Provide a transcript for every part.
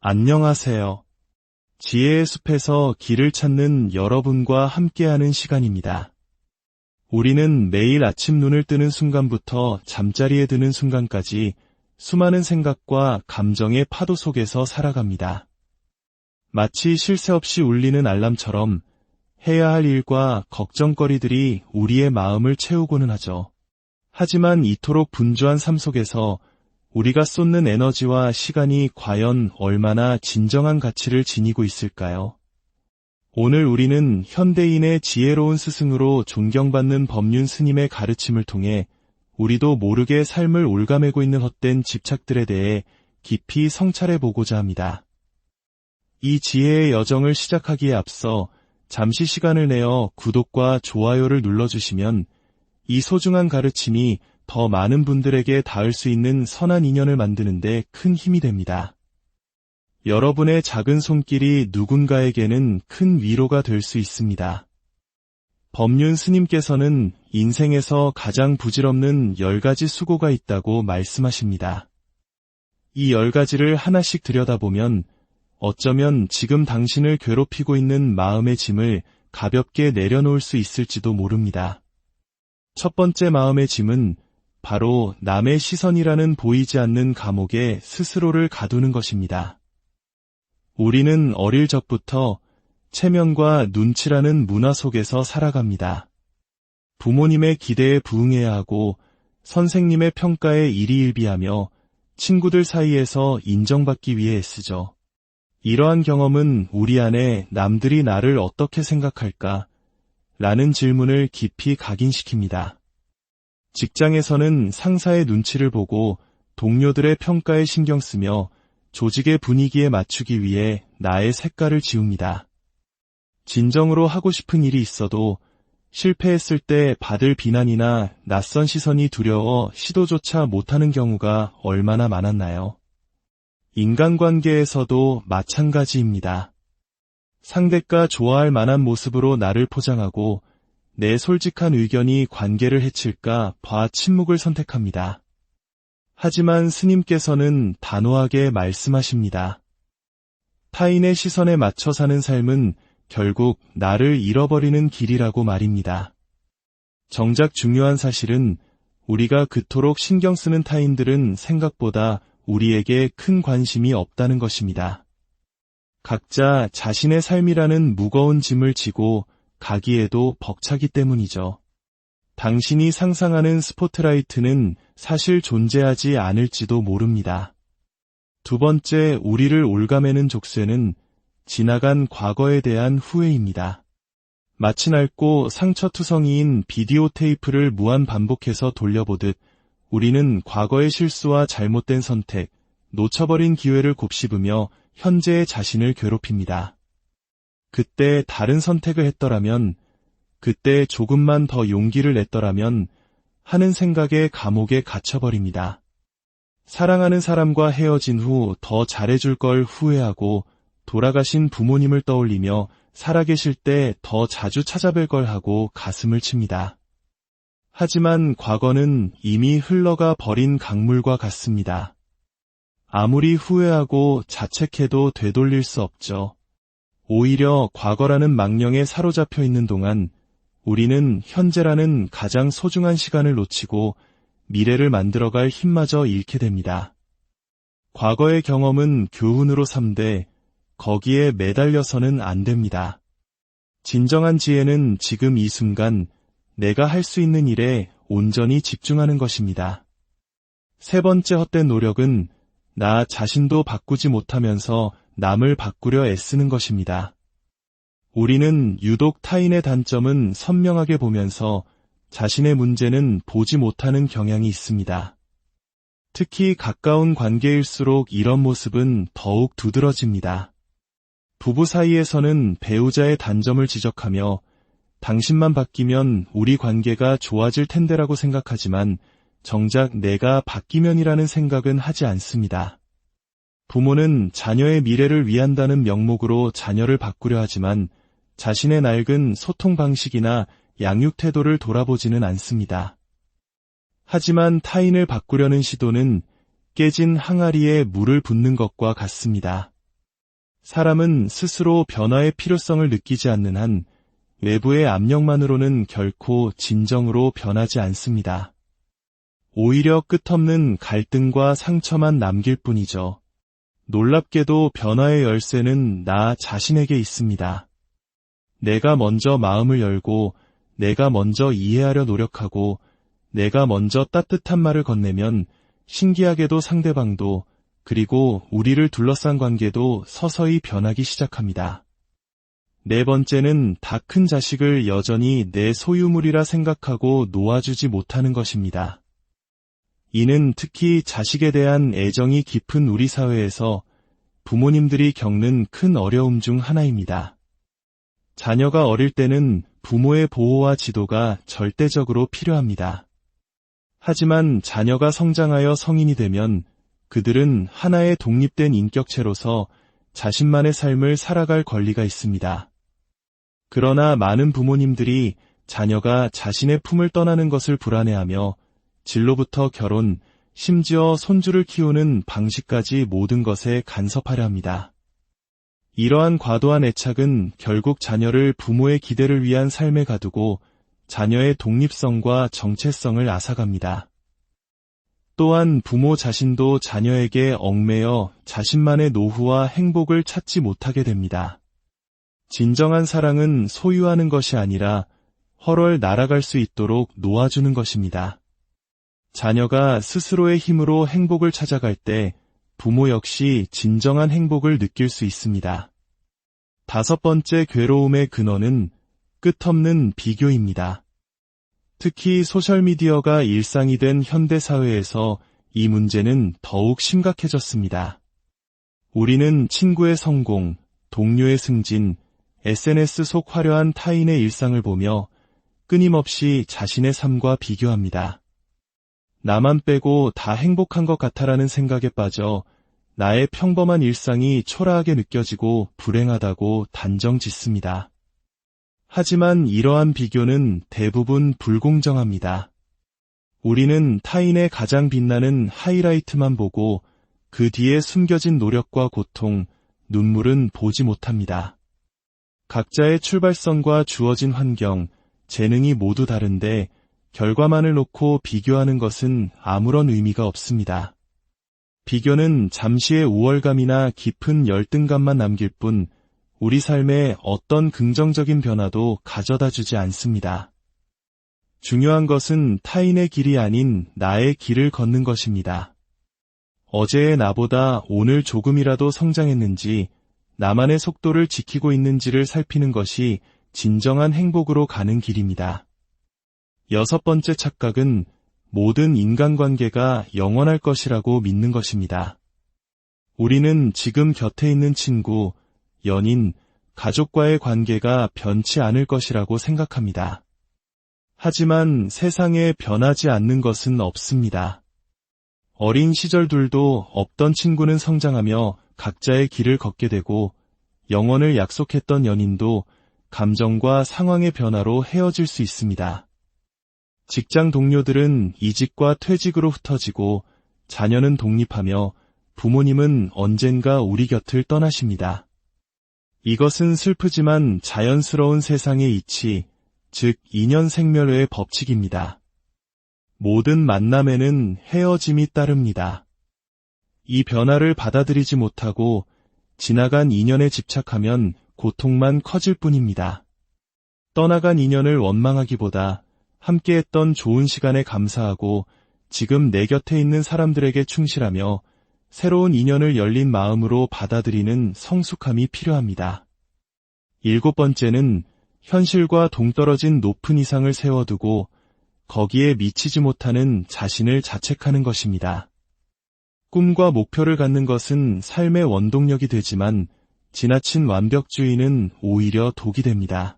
안녕하세요. 지혜의 숲에서 길을 찾는 여러분과 함께하는 시간입니다. 우리는 매일 아침 눈을 뜨는 순간부터 잠자리에 드는 순간까지 수많은 생각과 감정의 파도 속에서 살아갑니다. 마치 쉴 새 없이 울리는 알람처럼 해야 할 일과 걱정거리들이 우리의 마음을 채우고는 하죠. 하지만 이토록 분주한 삶 속에서 우리가 쏟는 에너지와 시간이 과연 얼마나 진정한 가치를 지니고 있을까요? 오늘 우리는 현대인의 지혜로운 스승으로 존경받는 법륜 스님의 가르침을 통해 우리도 모르게 삶을 옅아매고 있는 헛된 집착들에 대해 깊이 성찰해보고자 합니다. 이 지혜의 여정을 시작하기에 앞서 잠시 시간을 내어 구독과 좋아요를 눌러주시면 이 소중한 가르침이 더 많은 분들에게 닿을 수 있는 선한 인연을 만드는 데 큰 힘이 됩니다. 여러분의 작은 손길이 누군가에게는 큰 위로가 될 수 있습니다. 법륜 스님께서는 인생에서 가장 부질없는 10가지 수고가 있다고 말씀하십니다. 이 10가지를 하나씩 들여다보면 어쩌면 지금 당신을 괴롭히고 있는 마음의 짐을 가볍게 내려놓을 수 있을지도 모릅니다. 첫 번째 마음의 짐은 바로 남의 시선이라는 보이지 않는 감옥에 스스로를 가두는 것입니다. 우리는 어릴 적부터 체면과 눈치라는 문화 속에서 살아갑니다. 부모님의 기대에 부응해야 하고 선생님의 평가에 일희일비하며 친구들 사이에서 인정받기 위해 애쓰죠. 이러한 경험은 우리 안에 남들이 나를 어떻게 생각할까? 라는 질문을 깊이 각인시킵니다. 직장에서는 상사의 눈치를 보고 동료들의 평가에 신경 쓰며 조직의 분위기에 맞추기 위해 나의 색깔을 지웁니다. 진정으로 하고 싶은 일이 있어도 실패했을 때 받을 비난이나 낯선 시선이 두려워 시도조차 못하는 경우가 얼마나 많았나요? 인간관계에서도 마찬가지입니다. 상대가 좋아할 만한 모습으로 나를 포장하고 내 솔직한 의견이 관계를 해칠까 봐 침묵을 선택합니다. 하지만 스님께서는 단호하게 말씀하십니다. 타인의 시선에 맞춰 사는 삶은 결국 나를 잃어버리는 길이라고 말입니다. 정작 중요한 사실은 우리가 그토록 신경 쓰는 타인들은 생각보다 우리에게 큰 관심이 없다는 것입니다. 각자 자신의 삶이라는 무거운 짐을 지고 가기에도 벅차기 때문이죠. 당신이 상상하는 스포트라이트는 사실 존재하지 않을지도 모릅니다. 두 번째, 우리를 옅아매는 족쇄는 지나간 과거에 대한 후회입니다. 마치 낡고 상처투성이인 비디오 테이프를 무한 반복해서 돌려보듯 우리는 과거의 실수와 잘못된 선택, 놓쳐버린 기회를 곱씹으며 현재의 자신을 괴롭힙니다. 그때 다른 선택을 했더라면, 그때 조금만 더 용기를 냈더라면 하는 생각에 감옥에 갇혀버립니다. 사랑하는 사람과 헤어진 후 더 잘해줄 걸 후회하고 돌아가신 부모님을 떠올리며 살아계실 때 더 자주 찾아뵐 걸 하고 가슴을 칩니다. 하지만 과거는 이미 흘러가 버린 강물과 같습니다. 아무리 후회하고 자책해도 되돌릴 수 없죠. 오히려 과거라는 망령에 사로잡혀 있는 동안 우리는 현재라는 가장 소중한 시간을 놓치고 미래를 만들어갈 힘마저 잃게 됩니다. 과거의 경험은 교훈으로 삼되 거기에 매달려서는 안 됩니다. 진정한 지혜는 지금 이 순간 내가 할 수 있는 일에 온전히 집중하는 것입니다. 세 번째 헛된 노력은 나 자신도 바꾸지 못하면서 남을 바꾸려 애쓰는 것입니다. 우리는 유독 타인의 단점은 선명하게 보면서 자신의 문제는 보지 못하는 경향이 있습니다. 특히 가까운 관계일수록 이런 모습은 더욱 두드러집니다. 부부 사이에서는 배우자의 단점을 지적하며 당신만 바뀌면 우리 관계가 좋아질 텐데라고 생각하지만 정작 내가 바뀌면이라는 생각은 하지 않습니다. 부모는 자녀의 미래를 위한다는 명목으로 자녀를 바꾸려 하지만 자신의 낡은 소통 방식이나 양육 태도를 돌아보지는 않습니다. 하지만 타인을 바꾸려는 시도는 깨진 항아리에 물을 붓는 것과 같습니다. 사람은 스스로 변화의 필요성을 느끼지 않는 한 외부의 압력만으로는 결코 진정으로 변하지 않습니다. 오히려 끝없는 갈등과 상처만 남길 뿐이죠. 놀랍게도 변화의 열쇠는 나 자신에게 있습니다. 내가 먼저 마음을 열고, 내가 먼저 이해하려 노력하고, 내가 먼저 따뜻한 말을 건네면 신기하게도 상대방도, 그리고 우리를 둘러싼 관계도 서서히 변하기 시작합니다. 네 번째는 다 큰 자식을 여전히 내 소유물이라 생각하고 놓아주지 못하는 것입니다. 이는 특히 자식에 대한 애정이 깊은 우리 사회에서 부모님들이 겪는 큰 어려움 중 하나입니다. 자녀가 어릴 때는 부모의 보호와 지도가 절대적으로 필요합니다. 하지만 자녀가 성장하여 성인이 되면 그들은 하나의 독립된 인격체로서 자신만의 삶을 살아갈 권리가 있습니다. 그러나 많은 부모님들이 자녀가 자신의 품을 떠나는 것을 불안해하며 진로부터 결혼, 심지어 손주를 키우는 방식까지 모든 것에 간섭하려 합니다. 이러한 과도한 애착은 결국 자녀를 부모의 기대를 위한 삶에 가두고 자녀의 독립성과 정체성을 앗아갑니다. 또한 부모 자신도 자녀에게 얽매여 자신만의 노후와 행복을 찾지 못하게 됩니다. 진정한 사랑은 소유하는 것이 아니라 헐헐 날아갈 수 있도록 놓아주는 것입니다. 자녀가 스스로의 힘으로 행복을 찾아갈 때 부모 역시 진정한 행복을 느낄 수 있습니다. 다섯 번째 괴로움의 근원은 끝없는 비교입니다. 특히 소셜미디어가 일상이 된 현대사회에서 이 문제는 더욱 심각해졌습니다. 우리는 친구의 성공, 동료의 승진, SNS 속 화려한 타인의 일상을 보며 끊임없이 자신의 삶과 비교합니다. 나만 빼고 다 행복한 것 같아라는 생각에 빠져 나의 평범한 일상이 초라하게 느껴지고 불행하다고 단정짓습니다. 하지만 이러한 비교는 대부분 불공정합니다. 우리는 타인의 가장 빛나는 하이라이트만 보고 그 뒤에 숨겨진 노력과 고통, 눈물은 보지 못합니다. 각자의 출발선과 주어진 환경, 재능이 모두 다른데 결과만을 놓고 비교하는 것은 아무런 의미가 없습니다. 비교는 잠시의 우월감이나 깊은 열등감만 남길 뿐 우리 삶에 어떤 긍정적인 변화도 가져다 주지 않습니다. 중요한 것은 타인의 길이 아닌 나의 길을 걷는 것입니다. 어제의 나보다 오늘 조금이라도 성장했는지, 나만의 속도를 지키고 있는지를 살피는 것이 진정한 행복으로 가는 길입니다. 여섯 번째 착각은 모든 인간관계가 영원할 것이라고 믿는 것입니다. 우리는 지금 곁에 있는 친구, 연인, 가족과의 관계가 변치 않을 것이라고 생각합니다. 하지만 세상에 변하지 않는 것은 없습니다. 어린 시절들도 없던 친구는 성장하며 각자의 길을 걷게 되고 영원을 약속했던 연인도 감정과 상황의 변화로 헤어질 수 있습니다. 직장 동료들은 이직과 퇴직으로 흩어지고 자녀는 독립하며 부모님은 언젠가 우리 곁을 떠나십니다. 이것은 슬프지만 자연스러운 세상의 이치, 즉 인연생멸의 법칙입니다. 모든 만남에는 헤어짐이 따릅니다. 이 변화를 받아들이지 못하고 지나간 인연에 집착하면 고통만 커질 뿐입니다. 떠나간 인연을 원망하기보다 함께했던 좋은 시간에 감사하고 지금 내 곁에 있는 사람들에게 충실하며 새로운 인연을 열린 마음으로 받아들이는 성숙함이 필요합니다. 일곱 번째는 현실과 동떨어진 높은 이상을 세워두고 거기에 미치지 못하는 자신을 자책하는 것입니다. 꿈과 목표를 갖는 것은 삶의 원동력이 되지만 지나친 완벽주의는 오히려 독이 됩니다.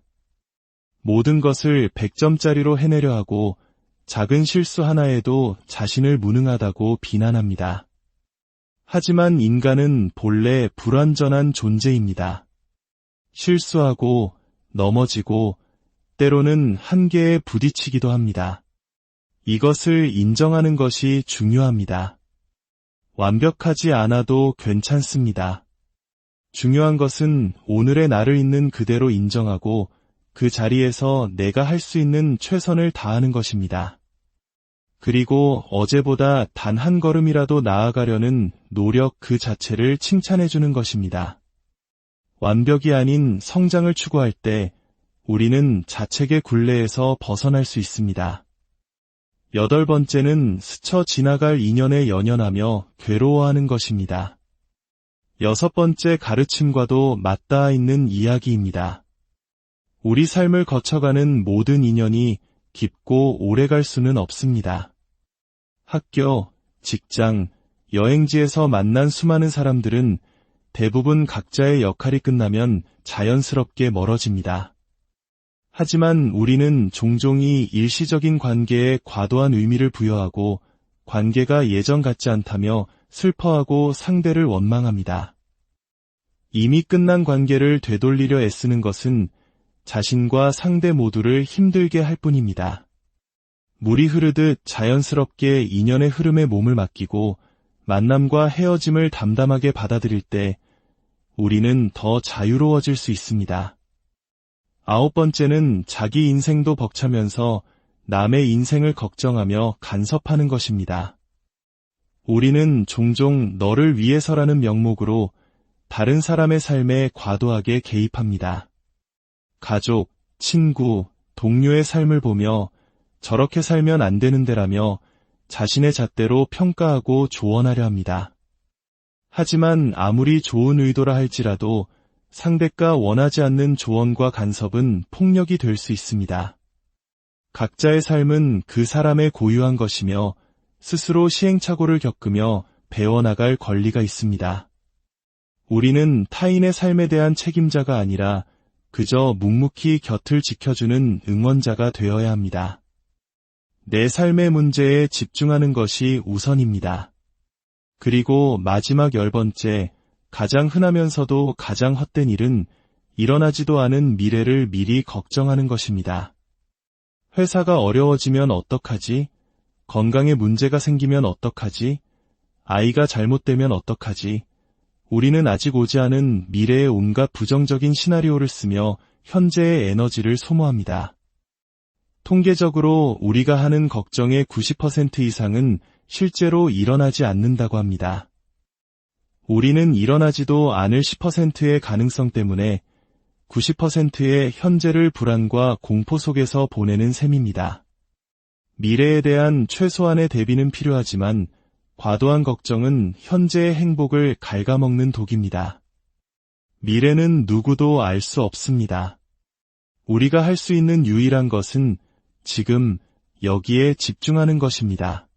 모든 것을 100점짜리로 해내려 하고 작은 실수 하나에도 자신을 무능하다고 비난합니다. 하지만 인간은 본래 불완전한 존재입니다. 실수하고 넘어지고 때로는 한계에 부딪히기도 합니다. 이것을 인정하는 것이 중요합니다. 완벽하지 않아도 괜찮습니다. 중요한 것은 오늘의 나를 있는 그대로 인정하고 그 자리에서 내가 할 수 있는 최선을 다하는 것입니다. 그리고 어제보다 단 한 걸음이라도 나아가려는 노력 그 자체를 칭찬해주는 것입니다. 완벽이 아닌 성장을 추구할 때 우리는 자책의 굴레에서 벗어날 수 있습니다. 8번째는 스쳐 지나갈 인연에 연연하며 괴로워하는 것입니다. 6번째 가르침과도 맞닿아 있는 이야기입니다. 우리 삶을 거쳐가는 모든 인연이 깊고 오래 갈 수는 없습니다. 학교, 직장, 여행지에서 만난 수많은 사람들은 대부분 각자의 역할이 끝나면 자연스럽게 멀어집니다. 하지만 우리는 종종 이 일시적인 관계에 과도한 의미를 부여하고 관계가 예전 같지 않다며 슬퍼하고 상대를 원망합니다. 이미 끝난 관계를 되돌리려 애쓰는 것은 자신과 상대 모두를 힘들게 할 뿐입니다. 물이 흐르듯 자연스럽게 인연의 흐름에 몸을 맡기고 만남과 헤어짐을 담담하게 받아들일 때 우리는 더 자유로워질 수 있습니다. 9번째는 자기 인생도 벅차면서 남의 인생을 걱정하며 간섭하는 것입니다. 우리는 종종 너를 위해서라는 명목으로 다른 사람의 삶에 과도하게 개입합니다. 가족, 친구, 동료의 삶을 보며 저렇게 살면 안 되는데라며 자신의 잣대로 평가하고 조언하려 합니다. 하지만 아무리 좋은 의도라 할지라도 상대가 원하지 않는 조언과 간섭은 폭력이 될 수 있습니다. 각자의 삶은 그 사람의 고유한 것이며 스스로 시행착오를 겪으며 배워나갈 권리가 있습니다. 우리는 타인의 삶에 대한 책임자가 아니라 그저 묵묵히 곁을 지켜주는 응원자가 되어야 합니다. 내 삶의 문제에 집중하는 것이 우선입니다. 그리고 마지막 10번째, 가장 흔하면서도 가장 헛된 일은 일어나지도 않은 미래를 미리 걱정하는 것입니다. 회사가 어려워지면 어떡하지? 건강에 문제가 생기면 어떡하지? 아이가 잘못되면 어떡하지? 우리는 아직 오지 않은 미래의 온갖 부정적인 시나리오를 쓰며 현재의 에너지를 소모합니다. 통계적으로 우리가 하는 걱정의 90% 이상은 실제로 일어나지 않는다고 합니다. 우리는 일어나지도 않을 10%의 가능성 때문에 90%의 현재를 불안과 공포 속에서 보내는 셈입니다. 미래에 대한 최소한의 대비는 필요하지만 과도한 걱정은 현재의 행복을 갉아먹는 독입니다. 미래는 누구도 알 수 없습니다. 우리가 할 수 있는 유일한 것은 지금 여기에 집중하는 것입니다.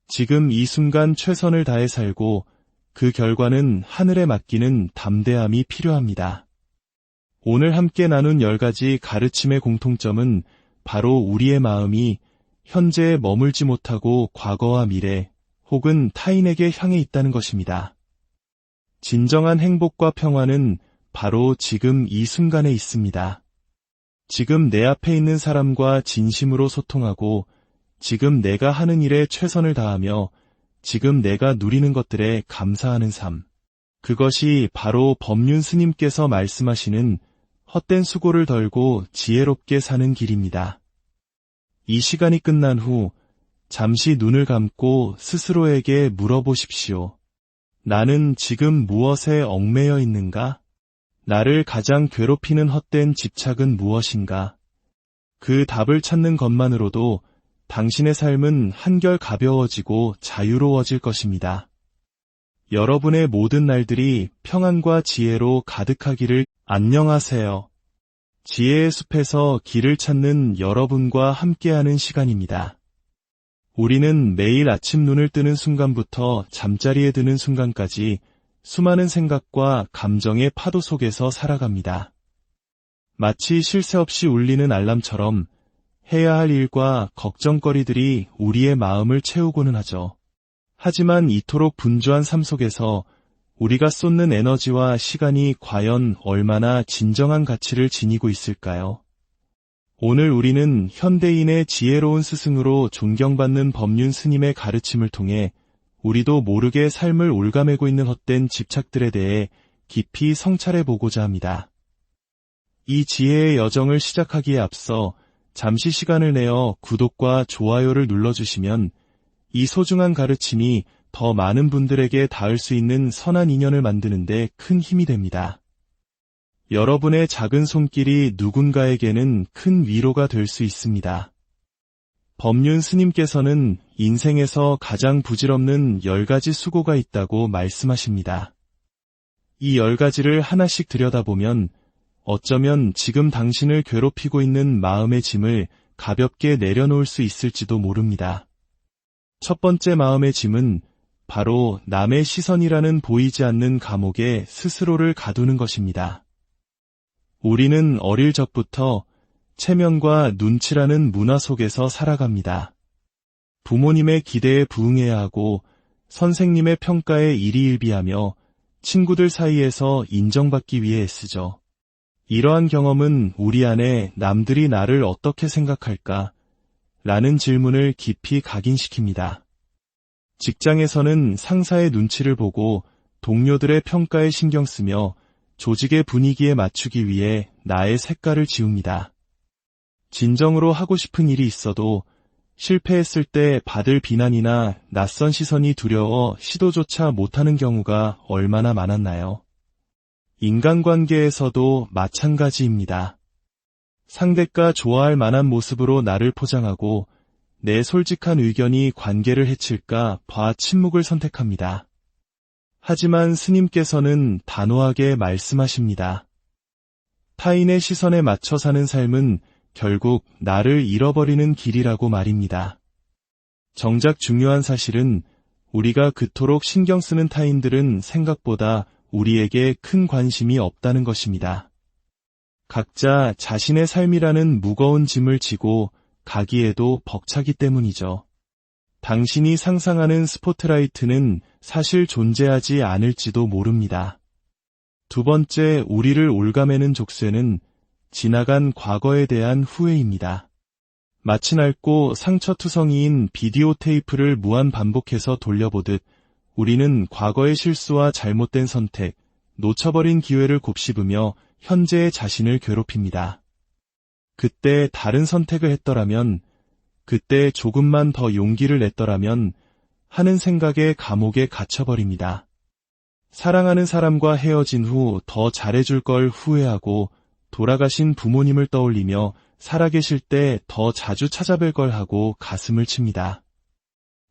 지금 이 순간 최선을 다해 살고 그 결과는 하늘에 맡기는 담대함이 필요합니다. 오늘 함께 나눈 10가지 가르침의 공통점은 바로 우리의 마음이 현재에 머물지 못하고 과거와 미래 혹은 타인에게 향해 있다는 것입니다. 진정한 행복과 평화는 바로 지금 이 순간에 있습니다. 지금 내 앞에 있는 사람과 진심으로 소통하고 지금 내가 하는 일에 최선을 다하며 지금 내가 누리는 것들에 감사하는 삶. 그것이 바로 법륜 스님께서 말씀하시는 헛된 수고를 덜고 지혜롭게 사는 길입니다. 이 시간이 끝난 후 잠시 눈을 감고 스스로에게 물어보십시오. 나는 지금 무엇에 얽매여 있는가? 나를 가장 괴롭히는 헛된 집착은 무엇인가? 그 답을 찾는 것만으로도 당신의 삶은 한결 가벼워지고 자유로워질 것입니다. 여러분의 모든 날들이 평안과 지혜로 가득하기를. 안녕하세요. 지혜의 숲에서 길을 찾는 여러분과 함께하는 시간입니다. 우리는 매일 아침 눈을 뜨는 순간부터 잠자리에 드는 순간까지 수많은 생각과 감정의 파도 속에서 살아갑니다. 마치 쉴 새 없이 울리는 알람처럼 해야 할 일과 걱정거리들이 우리의 마음을 채우고는 하죠. 하지만 이토록 분주한 삶 속에서 우리가 쏟는 에너지와 시간이 과연 얼마나 진정한 가치를 지니고 있을까요? 오늘 우리는 현대인의 지혜로운 스승으로 존경받는 법륜 스님의 가르침을 통해 우리도 모르게 삶을 올가매고 있는 헛된 집착들에 대해 깊이 성찰해 보고자 합니다. 이 지혜의 여정을 시작하기에 앞서 잠시 시간을 내어 구독과 좋아요를 눌러주시면 이 소중한 가르침이 더 많은 분들에게 닿을 수 있는 선한 인연을 만드는 데 큰 힘이 됩니다. 여러분의 작은 손길이 누군가에게는 큰 위로가 될 수 있습니다. 법륜 스님께서는 인생에서 가장 부질없는 10가지 수고가 있다고 말씀하십니다. 이 10가지를 하나씩 들여다보면 어쩌면 지금 당신을 괴롭히고 있는 마음의 짐을 가볍게 내려놓을 수 있을지도 모릅니다. 첫 번째 마음의 짐은 바로 남의 시선이라는 보이지 않는 감옥에 스스로를 가두는 것입니다. 우리는 어릴 적부터 체면과 눈치라는 문화 속에서 살아갑니다. 부모님의 기대에 부응해야 하고 선생님의 평가에 일희일비하며 친구들 사이에서 인정받기 위해 애쓰죠. 이러한 경험은 우리 안에 남들이 나를 어떻게 생각할까? 라는 질문을 깊이 각인시킵니다. 직장에서는 상사의 눈치를 보고 동료들의 평가에 신경 쓰며 조직의 분위기에 맞추기 위해 나의 색깔을 지웁니다. 진정으로 하고 싶은 일이 있어도 실패했을 때 받을 비난이나 낯선 시선이 두려워 시도조차 못하는 경우가 얼마나 많았나요? 인간관계에서도 마찬가지입니다. 상대가 좋아할 만한 모습으로 나를 포장하고 내 솔직한 의견이 관계를 해칠까 봐 침묵을 선택합니다. 하지만 스님께서는 단호하게 말씀하십니다. 타인의 시선에 맞춰 사는 삶은 결국 나를 잃어버리는 길이라고 말입니다. 정작 중요한 사실은 우리가 그토록 신경 쓰는 타인들은 생각보다 우리에게 큰 관심이 없다는 것입니다. 각자 자신의 삶이라는 무거운 짐을 지고 가기에도 벅차기 때문이죠. 당신이 상상하는 스포트라이트는 사실 존재하지 않을지도 모릅니다. 두 번째, 우리를 올가매는 족쇄는 지나간 과거에 대한 후회입니다. 마치 낡고 상처투성이인 비디오 테이프를 무한 반복해서 돌려보듯 우리는 과거의 실수와 잘못된 선택, 놓쳐버린 기회를 곱씹으며 현재의 자신을 괴롭힙니다. 그때 다른 선택을 했더라면, 그때 조금만 더 용기를 냈더라면 하는 생각에 감옥에 갇혀버립니다. 사랑하는 사람과 헤어진 후 더 잘해줄 걸 후회하고 돌아가신 부모님을 떠올리며 살아계실 때 더 자주 찾아뵐 걸 하고 가슴을 칩니다.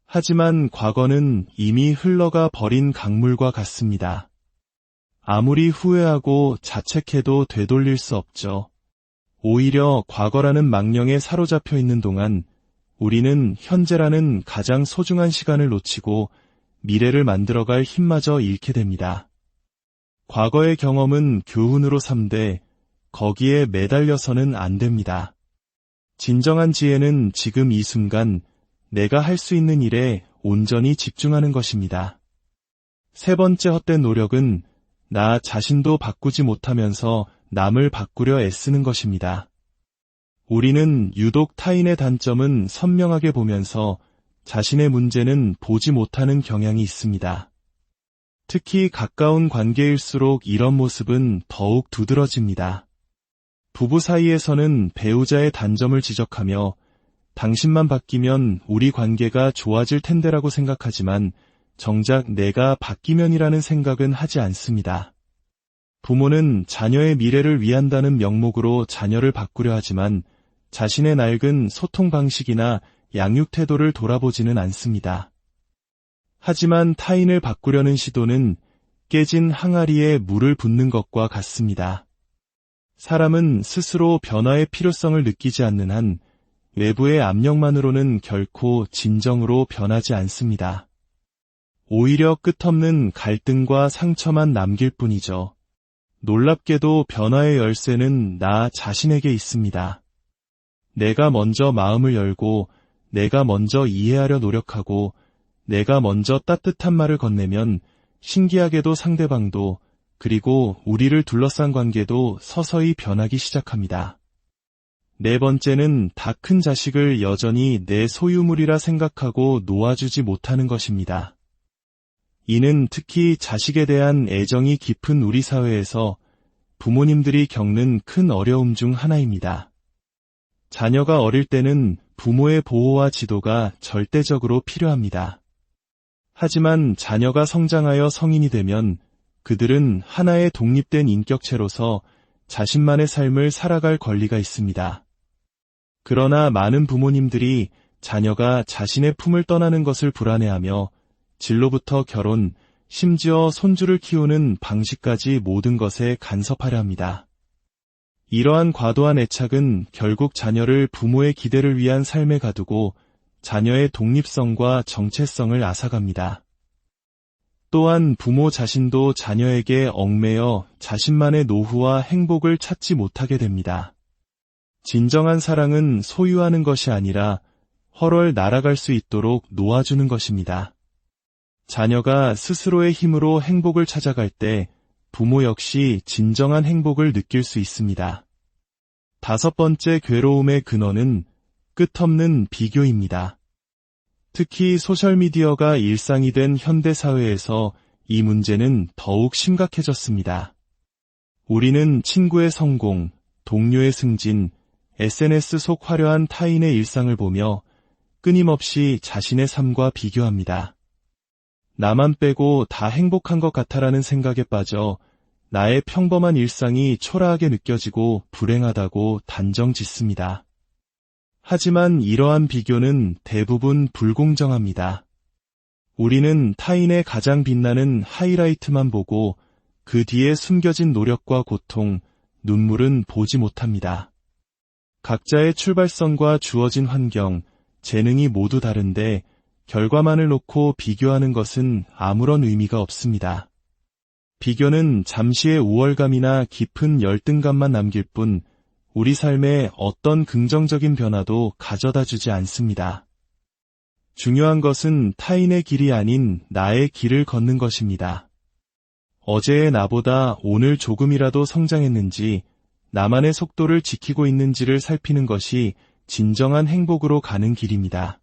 하지만 과거는 이미 흘러가 버린 강물과 같습니다. 아무리 후회하고 자책해도 되돌릴 수 없죠. 오히려 과거라는 망령에 사로잡혀 있는 동안 우리는 현재라는 가장 소중한 시간을 놓치고 미래를 만들어갈 힘마저 잃게 됩니다. 과거의 경험은 교훈으로 삼되 거기에 매달려서는 안 됩니다. 진정한 지혜는 지금 이 순간 내가 할 수 있는 일에 온전히 집중하는 것입니다. 세 번째 헛된 노력은 나 자신도 바꾸지 못하면서 남을 바꾸려 애쓰는 것입니다. 우리는 유독 타인의 단점은 선명하게 보면서 자신의 문제는 보지 못하는 경향이 있습니다. 특히 가까운 관계일수록 이런 모습은 더욱 두드러집니다. 부부 사이에서는 배우자의 단점을 지적하며 당신만 바뀌면 우리 관계가 좋아질 텐데라고 생각하지만 정작 내가 바뀌면이라는 생각은 하지 않습니다. 부모는 자녀의 미래를 위한다는 명목으로 자녀를 바꾸려 하지만 자신의 낡은 소통 방식이나 양육 태도를 돌아보지는 않습니다. 하지만 타인을 바꾸려는 시도는 깨진 항아리에 물을 붓는 것과 같습니다. 사람은 스스로 변화의 필요성을 느끼지 않는 한 외부의 압력만으로는 결코 진정으로 변하지 않습니다. 오히려 끝없는 갈등과 상처만 남길 뿐이죠. 놀랍게도 변화의 열쇠는 나 자신에게 있습니다. 내가 먼저 마음을 열고 내가 먼저 이해하려 노력하고 내가 먼저 따뜻한 말을 건네면 신기하게도 상대방도 그리고 우리를 둘러싼 관계도 서서히 변하기 시작합니다. 네 번째는 다 큰 자식을 여전히 내 소유물이라 생각하고 놓아주지 못하는 것입니다. 이는 특히 자식에 대한 애정이 깊은 우리 사회에서 부모님들이 겪는 큰 어려움 중 하나입니다. 자녀가 어릴 때는 부모의 보호와 지도가 절대적으로 필요합니다. 하지만 자녀가 성장하여 성인이 되면 그들은 하나의 독립된 인격체로서 자신만의 삶을 살아갈 권리가 있습니다. 그러나 많은 부모님들이 자녀가 자신의 품을 떠나는 것을 불안해하며 진로부터 결혼, 심지어 손주를 키우는 방식까지 모든 것에 간섭하려 합니다. 이러한 과도한 애착은 결국 자녀를 부모의 기대를 위한 삶에 가두고 자녀의 독립성과 정체성을 앗아갑니다. 또한 부모 자신도 자녀에게 얽매여 자신만의 노후와 행복을 찾지 못하게 됩니다. 진정한 사랑은 소유하는 것이 아니라 헐헐 날아갈 수 있도록 놓아주는 것입니다. 자녀가 스스로의 힘으로 행복을 찾아갈 때 부모 역시 진정한 행복을 느낄 수 있습니다. 5번째 괴로움의 근원은 끝없는 비교입니다. 특히 소셜미디어가 일상이 된 현대사회에서 이 문제는 더욱 심각해졌습니다. 우리는 친구의 성공, 동료의 승진, SNS 속 화려한 타인의 일상을 보며 끊임없이 자신의 삶과 비교합니다. 나만 빼고 다 행복한 것 같아라는 생각에 빠져 나의 평범한 일상이 초라하게 느껴지고 불행하다고 단정 짓습니다. 하지만 이러한 비교는 대부분 불공정합니다. 우리는 타인의 가장 빛나는 하이라이트만 보고 그 뒤에 숨겨진 노력과 고통, 눈물은 보지 못합니다. 각자의 출발선과 주어진 환경, 재능이 모두 다른데 결과만을 놓고 비교하는 것은 아무런 의미가 없습니다. 비교는 잠시의 우월감이나 깊은 열등감만 남길 뿐 우리 삶에 어떤 긍정적인 변화도 가져다 주지 않습니다. 중요한 것은 타인의 길이 아닌 나의 길을 걷는 것입니다. 어제의 나보다 오늘 조금이라도 성장했는지, 나만의 속도를 지키고 있는지를 살피는 것이 진정한 행복으로 가는 길입니다.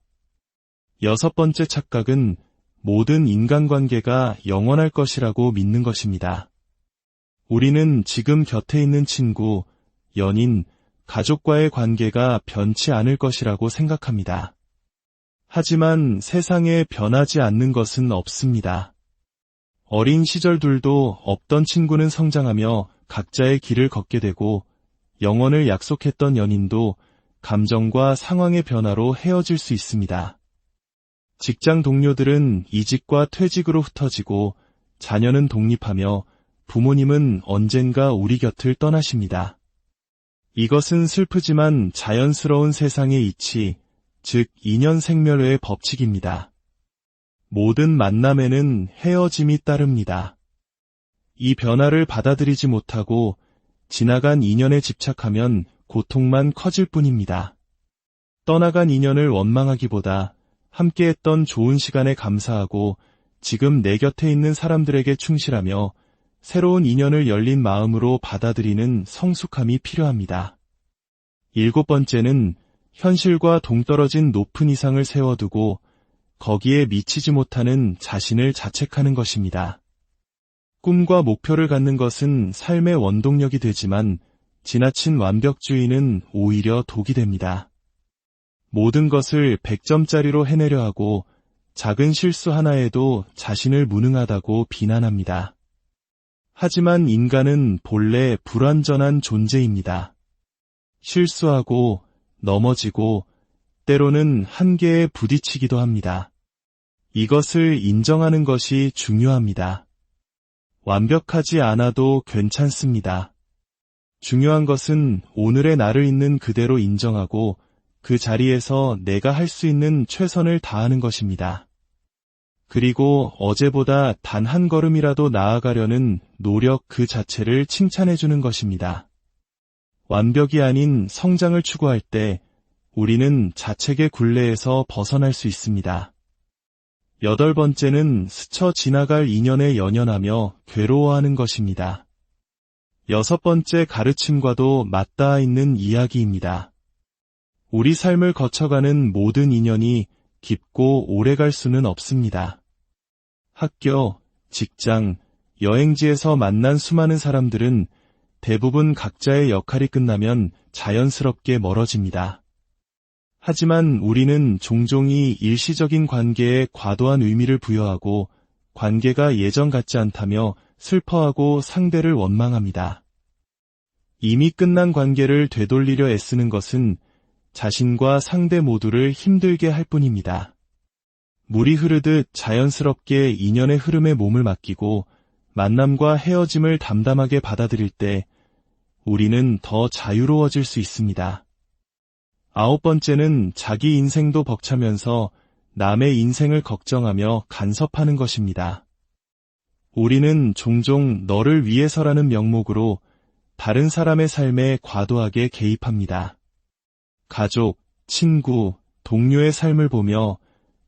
6번째 착각은 모든 인간관계가 영원할 것이라고 믿는 것입니다. 우리는 지금 곁에 있는 친구, 연인, 가족과의 관계가 변치 않을 것이라고 생각합니다. 하지만 세상에 변하지 않는 것은 없습니다. 어린 시절들도 없던 친구는 성장하며 각자의 길을 걷게 되고 영원을 약속했던 연인도 감정과 상황의 변화로 헤어질 수 있습니다. 직장 동료들은 이직과 퇴직으로 흩어지고 자녀는 독립하며 부모님은 언젠가 우리 곁을 떠나십니다. 이것은 슬프지만 자연스러운 세상의 이치, 즉 인연생멸의 법칙입니다. 모든 만남에는 헤어짐이 따릅니다. 이 변화를 받아들이지 못하고 지나간 인연에 집착하면 고통만 커질 뿐입니다. 떠나간 인연을 원망하기보다 함께했던 좋은 시간에 감사하고 지금 내 곁에 있는 사람들에게 충실하며 새로운 인연을 열린 마음으로 받아들이는 성숙함이 필요합니다. 7번째는 현실과 동떨어진 높은 이상을 세워두고 거기에 미치지 못하는 자신을 자책하는 것입니다. 꿈과 목표를 갖는 것은 삶의 원동력이 되지만 지나친 완벽주의는 오히려 독이 됩니다. 모든 것을 100점짜리로 해내려 하고 작은 실수 하나에도 자신을 무능하다고 비난합니다. 하지만 인간은 본래 불완전한 존재입니다. 실수하고 넘어지고 때로는 한계에 부딪히기도 합니다. 이것을 인정하는 것이 중요합니다. 완벽하지 않아도 괜찮습니다. 중요한 것은 오늘의 나를 있는 그대로 인정하고 그 자리에서 내가 할 수 있는 최선을 다하는 것입니다. 그리고 어제보다 단 한 걸음이라도 나아가려는 노력 그 자체를 칭찬해주는 것입니다. 완벽이 아닌 성장을 추구할 때 우리는 자책의 굴레에서 벗어날 수 있습니다. 8번째는 스쳐 지나갈 인연에 연연하며 괴로워하는 것입니다. 6번째 가르침과도 맞닿아 있는 이야기입니다. 우리 삶을 거쳐가는 모든 인연이 깊고 오래 갈 수는 없습니다. 학교, 직장, 여행지에서 만난 수많은 사람들은 대부분 각자의 역할이 끝나면 자연스럽게 멀어집니다. 하지만 우리는 종종 이 일시적인 관계에 과도한 의미를 부여하고 관계가 예전 같지 않다며 슬퍼하고 상대를 원망합니다. 이미 끝난 관계를 되돌리려 애쓰는 것은 자신과 상대 모두를 힘들게 할 뿐입니다. 물이 흐르듯 자연스럽게 인연의 흐름에 몸을 맡기고 만남과 헤어짐을 담담하게 받아들일 때 우리는 더 자유로워질 수 있습니다. 9번째는 자기 인생도 벅차면서 남의 인생을 걱정하며 간섭하는 것입니다. 우리는 종종 너를 위해서라는 명목으로 다른 사람의 삶에 과도하게 개입합니다. 가족, 친구, 동료의 삶을 보며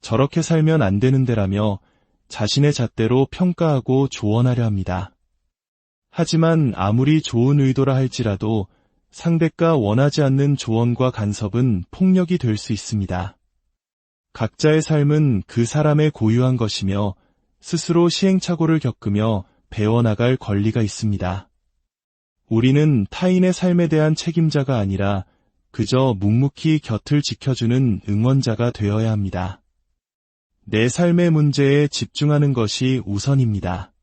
저렇게 살면 안 되는데라며 자신의 잣대로 평가하고 조언하려 합니다. 하지만 아무리 좋은 의도라 할지라도 상대가 원하지 않는 조언과 간섭은 폭력이 될 수 있습니다. 각자의 삶은 그 사람의 고유한 것이며 스스로 시행착오를 겪으며 배워나갈 권리가 있습니다. 우리는 타인의 삶에 대한 책임자가 아니라 그저 묵묵히 곁을 지켜주는 응원자가 되어야 합니다. 내 삶의 문제에 집중하는 것이 우선입니다.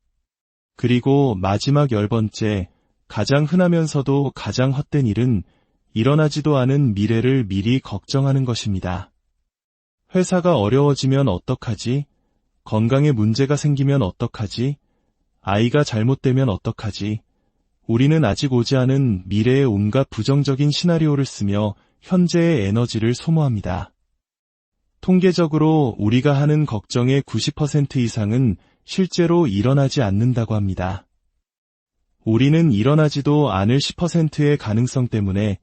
그리고 마지막 10번째, 가장 흔하면서도 가장 헛된 일은 일어나지도 않은 미래를 미리 걱정하는 것입니다. 회사가 어려워지면 어떡하지? 건강에 문제가 생기면 어떡하지? 아이가 잘못되면 어떡하지? 우리는 아직 오지 않은 미래의 온갖 부정적인 시나리오를 쓰며 현재의 에너지를 소모합니다. 통계적으로 우리가 하는 걱정의 90% 이상은 실제로 일어나지 않는다고 합니다. 우리는 일어나지도 않을 10%의 가능성 때문에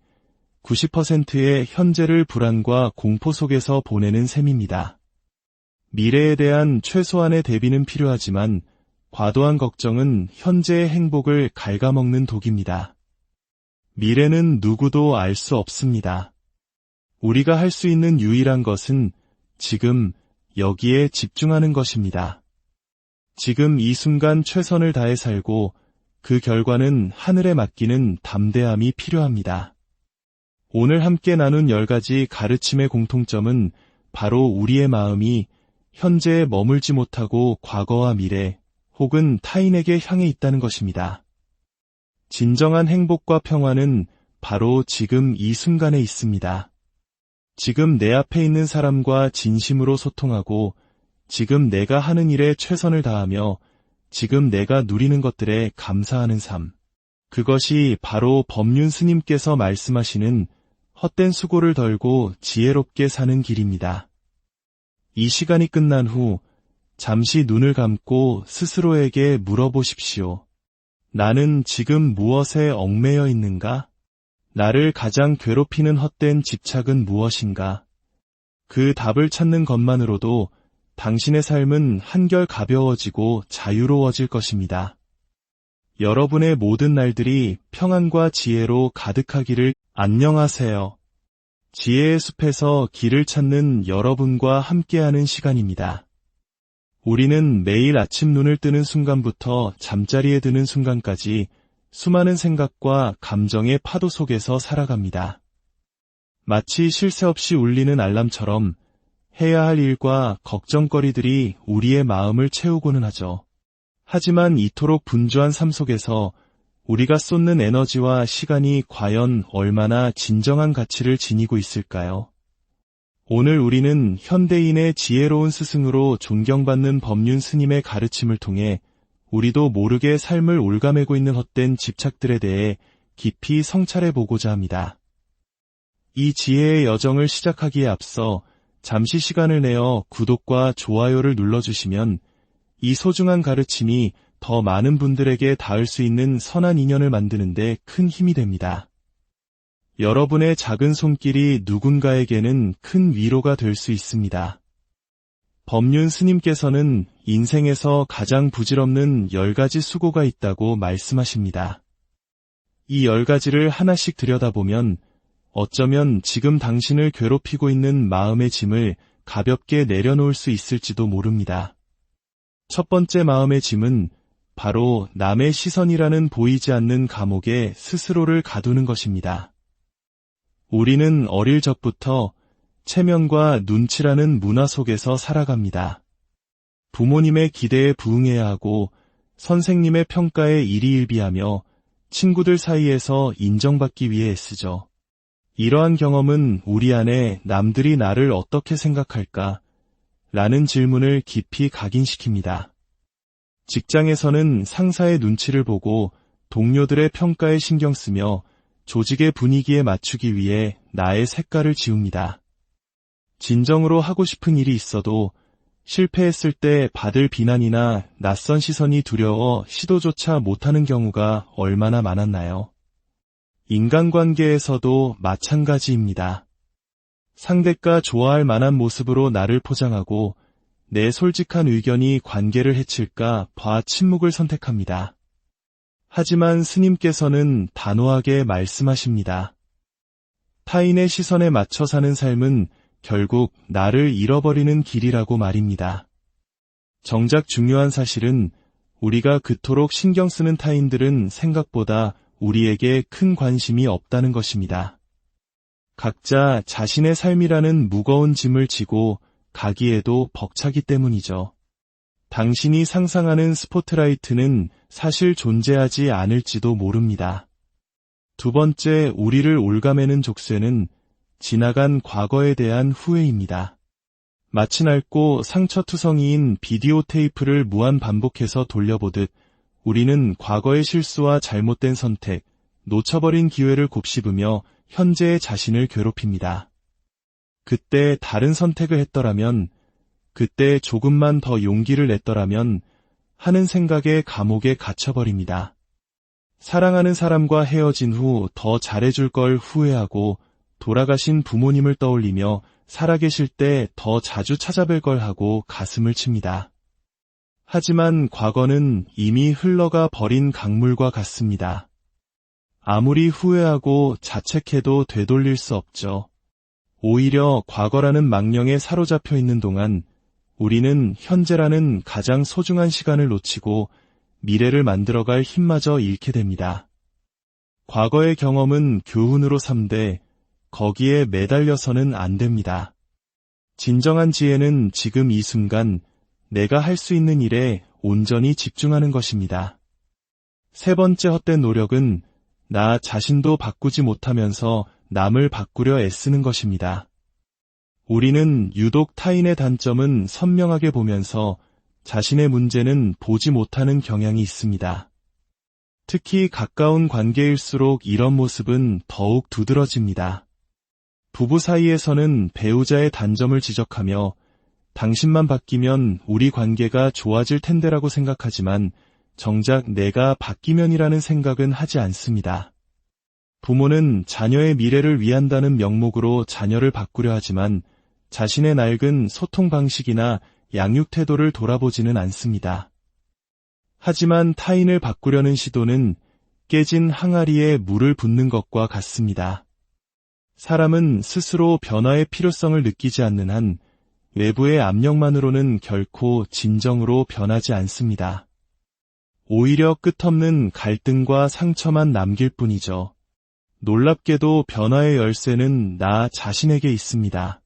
90%의 현재를 불안과 공포 속에서 보내는 셈입니다. 미래에 대한 최소한의 대비는 필요하지만 과도한 걱정은 현재의 행복을 갉아먹는 독입니다. 미래는 누구도 알 수 없습니다. 우리가 할 수 있는 유일한 것은 지금 여기에 집중하는 것입니다. 지금 이 순간 최선을 다해 살고 그 결과는 하늘에 맡기는 담대함이 필요합니다. 오늘 함께 나눈 10가지 가르침의 공통점은 바로 우리의 마음이 현재에 머물지 못하고 과거와 미래 혹은 타인에게 향해 있다는 것입니다. 진정한 행복과 평화는 바로 지금 이 순간에 있습니다. 지금 내 앞에 있는 사람과 진심으로 소통하고 지금 내가 하는 일에 최선을 다하며 지금 내가 누리는 것들에 감사하는 삶. 그것이 바로 법륜 스님께서 말씀하시는 헛된 수고를 덜고 지혜롭게 사는 길입니다. 이 시간이 끝난 후 잠시 눈을 감고 스스로에게 물어보십시오. 나는 지금 무엇에 얽매여 있는가? 나를 가장 괴롭히는 헛된 집착은 무엇인가? 그 답을 찾는 것만으로도 당신의 삶은 한결 가벼워지고 자유로워질 것입니다. 여러분의 모든 날들이 평안과 지혜로 가득하기를. 안녕하세요. 지혜의 숲에서 길을 찾는 여러분과 함께하는 시간입니다. 우리는 매일 아침 눈을 뜨는 순간부터 잠자리에 드는 순간까지 수많은 생각과 감정의 파도 속에서 살아갑니다. 마치 쉴 새 없이 울리는 알람처럼 해야 할 일과 걱정거리들이 우리의 마음을 채우고는 하죠. 하지만 이토록 분주한 삶 속에서 우리가 쏟는 에너지와 시간이 과연 얼마나 진정한 가치를 지니고 있을까요? 오늘 우리는 현대인의 지혜로운 스승으로 존경받는 법륜 스님의 가르침을 통해 우리도 모르게 삶을 올가매고 있는 헛된 집착들에 대해 깊이 성찰해보고자 합니다. 이 지혜의 여정을 시작하기에 앞서 잠시 시간을 내어 구독과 좋아요를 눌러주시면 이 소중한 가르침이 더 많은 분들에게 닿을 수 있는 선한 인연을 만드는 데 큰 힘이 됩니다. 여러분의 작은 손길이 누군가에게는 큰 위로가 될 수 있습니다. 법륜 스님께서는 인생에서 가장 부질없는 10가지 수고가 있다고 말씀하십니다. 이 10가지를 하나씩 들여다보면 어쩌면 지금 당신을 괴롭히고 있는 마음의 짐을 가볍게 내려놓을 수 있을지도 모릅니다. 첫 번째 마음의 짐은 바로 남의 시선이라는 보이지 않는 감옥에 스스로를 가두는 것입니다. 우리는 어릴 적부터 체면과 눈치라는 문화 속에서 살아갑니다. 부모님의 기대에 부응해야 하고 선생님의 평가에 일희일비하며 친구들 사이에서 인정받기 위해 애쓰죠. 이러한 경험은 우리 안에 남들이 나를 어떻게 생각할까? 라는 질문을 깊이 각인시킵니다. 직장에서는 상사의 눈치를 보고 동료들의 평가에 신경 쓰며 조직의 분위기에 맞추기 위해 나의 색깔을 지웁니다. 진정으로 하고 싶은 일이 있어도 실패했을 때 받을 비난이나 낯선 시선이 두려워 시도조차 못하는 경우가 얼마나 많았나요? 인간관계에서도 마찬가지입니다. 상대가 좋아할 만한 모습으로 나를 포장하고 내 솔직한 의견이 관계를 해칠까 봐 침묵을 선택합니다. 하지만 스님께서는 단호하게 말씀하십니다. 타인의 시선에 맞춰 사는 삶은 결국 나를 잃어버리는 길이라고 말입니다. 정작 중요한 사실은 우리가 그토록 신경 쓰는 타인들은 생각보다 우리에게 큰 관심이 없다는 것입니다. 각자 자신의 삶이라는 무거운 짐을 지고 가기에도 벅차기 때문이죠. 당신이 상상하는 스포트라이트는 사실 존재하지 않을지도 모릅니다. 두 번째, 우리를 올가매는 족쇄는 지나간 과거에 대한 후회입니다. 마치 낡고 상처투성이인 비디오 테이프를 무한 반복해서 돌려보듯 우리는 과거의 실수와 잘못된 선택, 놓쳐버린 기회를 곱씹으며 현재의 자신을 괴롭힙니다. 그때 다른 선택을 했더라면, 그때 조금만 더 용기를 냈더라면 하는 생각에 감옥에 갇혀버립니다. 사랑하는 사람과 헤어진 후 더 잘해줄 걸 후회하고 돌아가신 부모님을 떠올리며 살아계실 때 더 자주 찾아뵐 걸 하고 가슴을 칩니다. 하지만 과거는 이미 흘러가 버린 강물과 같습니다. 아무리 후회하고 자책해도 되돌릴 수 없죠. 오히려 과거라는 망령에 사로잡혀 있는 동안 우리는 현재라는 가장 소중한 시간을 놓치고 미래를 만들어갈 힘마저 잃게 됩니다. 과거의 경험은 교훈으로 삼되 거기에 매달려서는 안 됩니다. 진정한 지혜는 지금 이 순간 내가 할 수 있는 일에 온전히 집중하는 것입니다. 세 번째 헛된 노력은 나 자신도 바꾸지 못하면서 남을 바꾸려 애쓰는 것입니다. 우리는 유독 타인의 단점은 선명하게 보면서 자신의 문제는 보지 못하는 경향이 있습니다. 특히 가까운 관계일수록 이런 모습은 더욱 두드러집니다. 부부 사이에서는 배우자의 단점을 지적하며 당신만 바뀌면 우리 관계가 좋아질 텐데라고 생각하지만 정작 내가 바뀌면이라는 생각은 하지 않습니다. 부모는 자녀의 미래를 위한다는 명목으로 자녀를 바꾸려 하지만 자신의 낡은 소통 방식이나 양육 태도를 돌아보지는 않습니다. 하지만 타인을 바꾸려는 시도는 깨진 항아리에 물을 붓는 것과 같습니다. 사람은 스스로 변화의 필요성을 느끼지 않는 한 외부의 압력만으로는 결코 진정으로 변하지 않습니다. 오히려 끝없는 갈등과 상처만 남길 뿐이죠. 놀랍게도 변화의 열쇠는 나 자신에게 있습니다.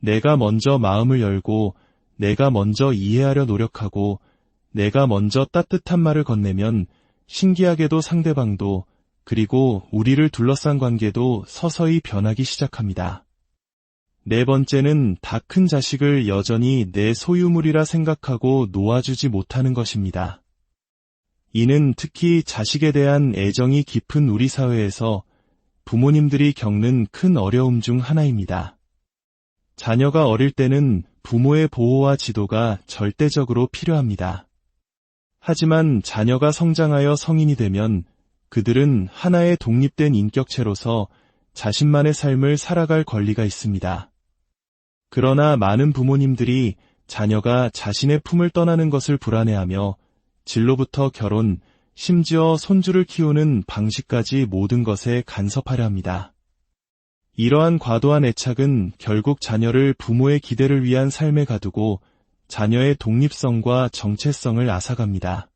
내가 먼저 마음을 열고 내가 먼저 이해하려 노력하고 내가 먼저 따뜻한 말을 건네면 신기하게도 상대방도 그리고 우리를 둘러싼 관계도 서서히 변하기 시작합니다. 네 번째는 다 큰 자식을 여전히 내 소유물이라 생각하고 놓아주지 못하는 것입니다. 이는 특히 자식에 대한 애정이 깊은 우리 사회에서 부모님들이 겪는 큰 어려움 중 하나입니다. 자녀가 어릴 때는 부모의 보호와 지도가 절대적으로 필요합니다. 하지만 자녀가 성장하여 성인이 되면 그들은 하나의 독립된 인격체로서 자신만의 삶을 살아갈 권리가 있습니다. 그러나 많은 부모님들이 자녀가 자신의 품을 떠나는 것을 불안해하며 진로부터 결혼, 심지어 손주를 키우는 방식까지 모든 것에 간섭하려 합니다. 이러한 과도한 애착은 결국 자녀를 부모의 기대를 위한 삶에 가두고 자녀의 독립성과 정체성을 앗아갑니다.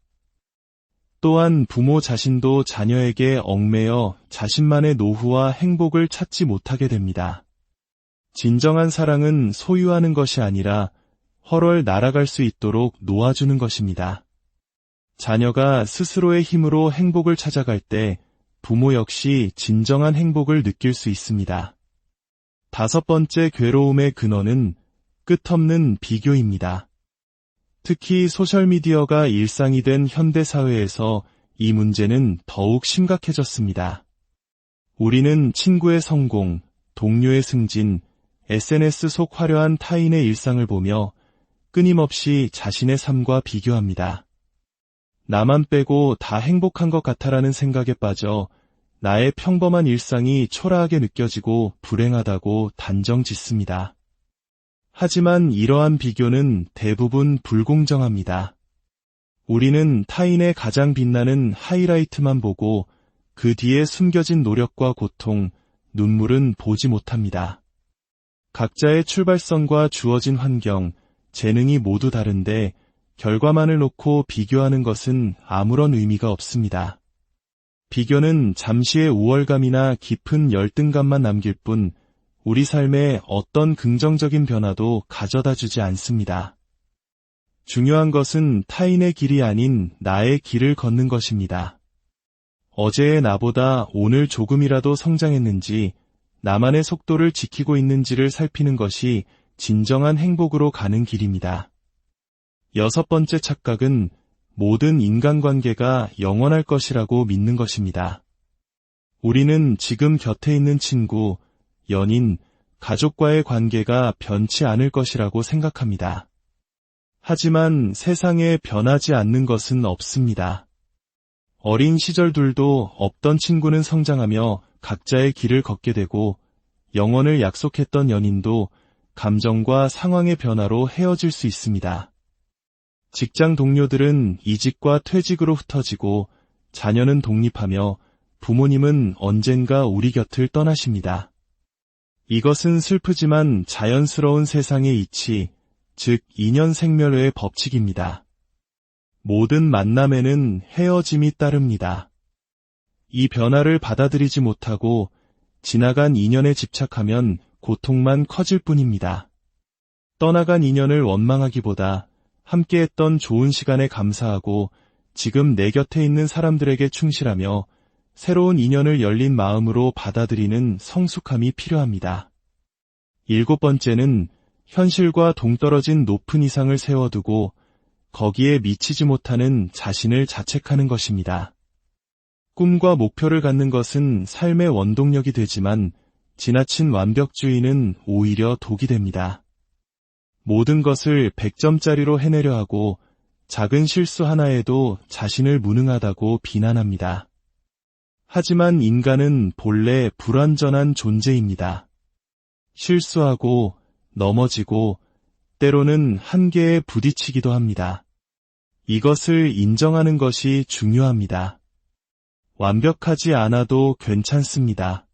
또한 부모 자신도 자녀에게 얽매여 자신만의 노후와 행복을 찾지 못하게 됩니다. 진정한 사랑은 소유하는 것이 아니라 헐헐 날아갈 수 있도록 놓아주는 것입니다. 자녀가 스스로의 힘으로 행복을 찾아갈 때 부모 역시 진정한 행복을 느낄 수 있습니다. 5번째 괴로움의 근원은 끝없는 비교입니다. 특히 소셜미디어가 일상이 된 현대사회에서 이 문제는 더욱 심각해졌습니다. 우리는 친구의 성공, 동료의 승진, SNS 속 화려한 타인의 일상을 보며 끊임없이 자신의 삶과 비교합니다. 나만 빼고 다 행복한 것 같아라는 생각에 빠져 나의 평범한 일상이 초라하게 느껴지고 불행하다고 단정 짓습니다. 하지만 이러한 비교는 대부분 불공정합니다. 우리는 타인의 가장 빛나는 하이라이트만 보고 그 뒤에 숨겨진 노력과 고통, 눈물은 보지 못합니다. 각자의 출발선과 주어진 환경, 재능이 모두 다른데 결과만을 놓고 비교하는 것은 아무런 의미가 없습니다. 비교는 잠시의 우월감이나 깊은 열등감만 남길 뿐 우리 삶에 어떤 긍정적인 변화도 가져다 주지 않습니다. 중요한 것은 타인의 길이 아닌 나의 길을 걷는 것입니다. 어제의 나보다 오늘 조금이라도 성장했는지, 나만의 속도를 지키고 있는지를 살피는 것이 진정한 행복으로 가는 길입니다. 6번째 착각은 모든 인간관계가 영원할 것이라고 믿는 것입니다. 우리는 지금 곁에 있는 친구, 연인, 가족과의 관계가 변치 않을 것이라고 생각합니다. 하지만 세상에 변하지 않는 것은 없습니다. 어린 시절들도 없던 친구는 성장하며 각자의 길을 걷게 되고 영원을 약속했던 연인도 감정과 상황의 변화로 헤어질 수 있습니다. 직장 동료들은 이직과 퇴직으로 흩어지고 자녀는 독립하며 부모님은 언젠가 우리 곁을 떠나십니다. 이것은 슬프지만 자연스러운 세상의 이치, 즉 인연생멸의 법칙입니다. 모든 만남에는 헤어짐이 따릅니다. 이 변화를 받아들이지 못하고 지나간 인연에 집착하면 고통만 커질 뿐입니다. 떠나간 인연을 원망하기보다 함께했던 좋은 시간에 감사하고 지금 내 곁에 있는 사람들에게 충실하며 새로운 인연을 열린 마음으로 받아들이는 성숙함이 필요합니다. 7번째는 현실과 동떨어진 높은 이상을 세워두고 거기에 미치지 못하는 자신을 자책하는 것입니다. 꿈과 목표를 갖는 것은 삶의 원동력이 되지만 지나친 완벽주의는 오히려 독이 됩니다. 모든 것을 100점짜리로 해내려 하고 작은 실수 하나에도 자신을 무능하다고 비난합니다. 하지만 인간은 본래 불완전한 존재입니다. 실수하고 넘어지고 때로는 한계에 부딪히기도 합니다. 이것을 인정하는 것이 중요합니다. 완벽하지 않아도 괜찮습니다.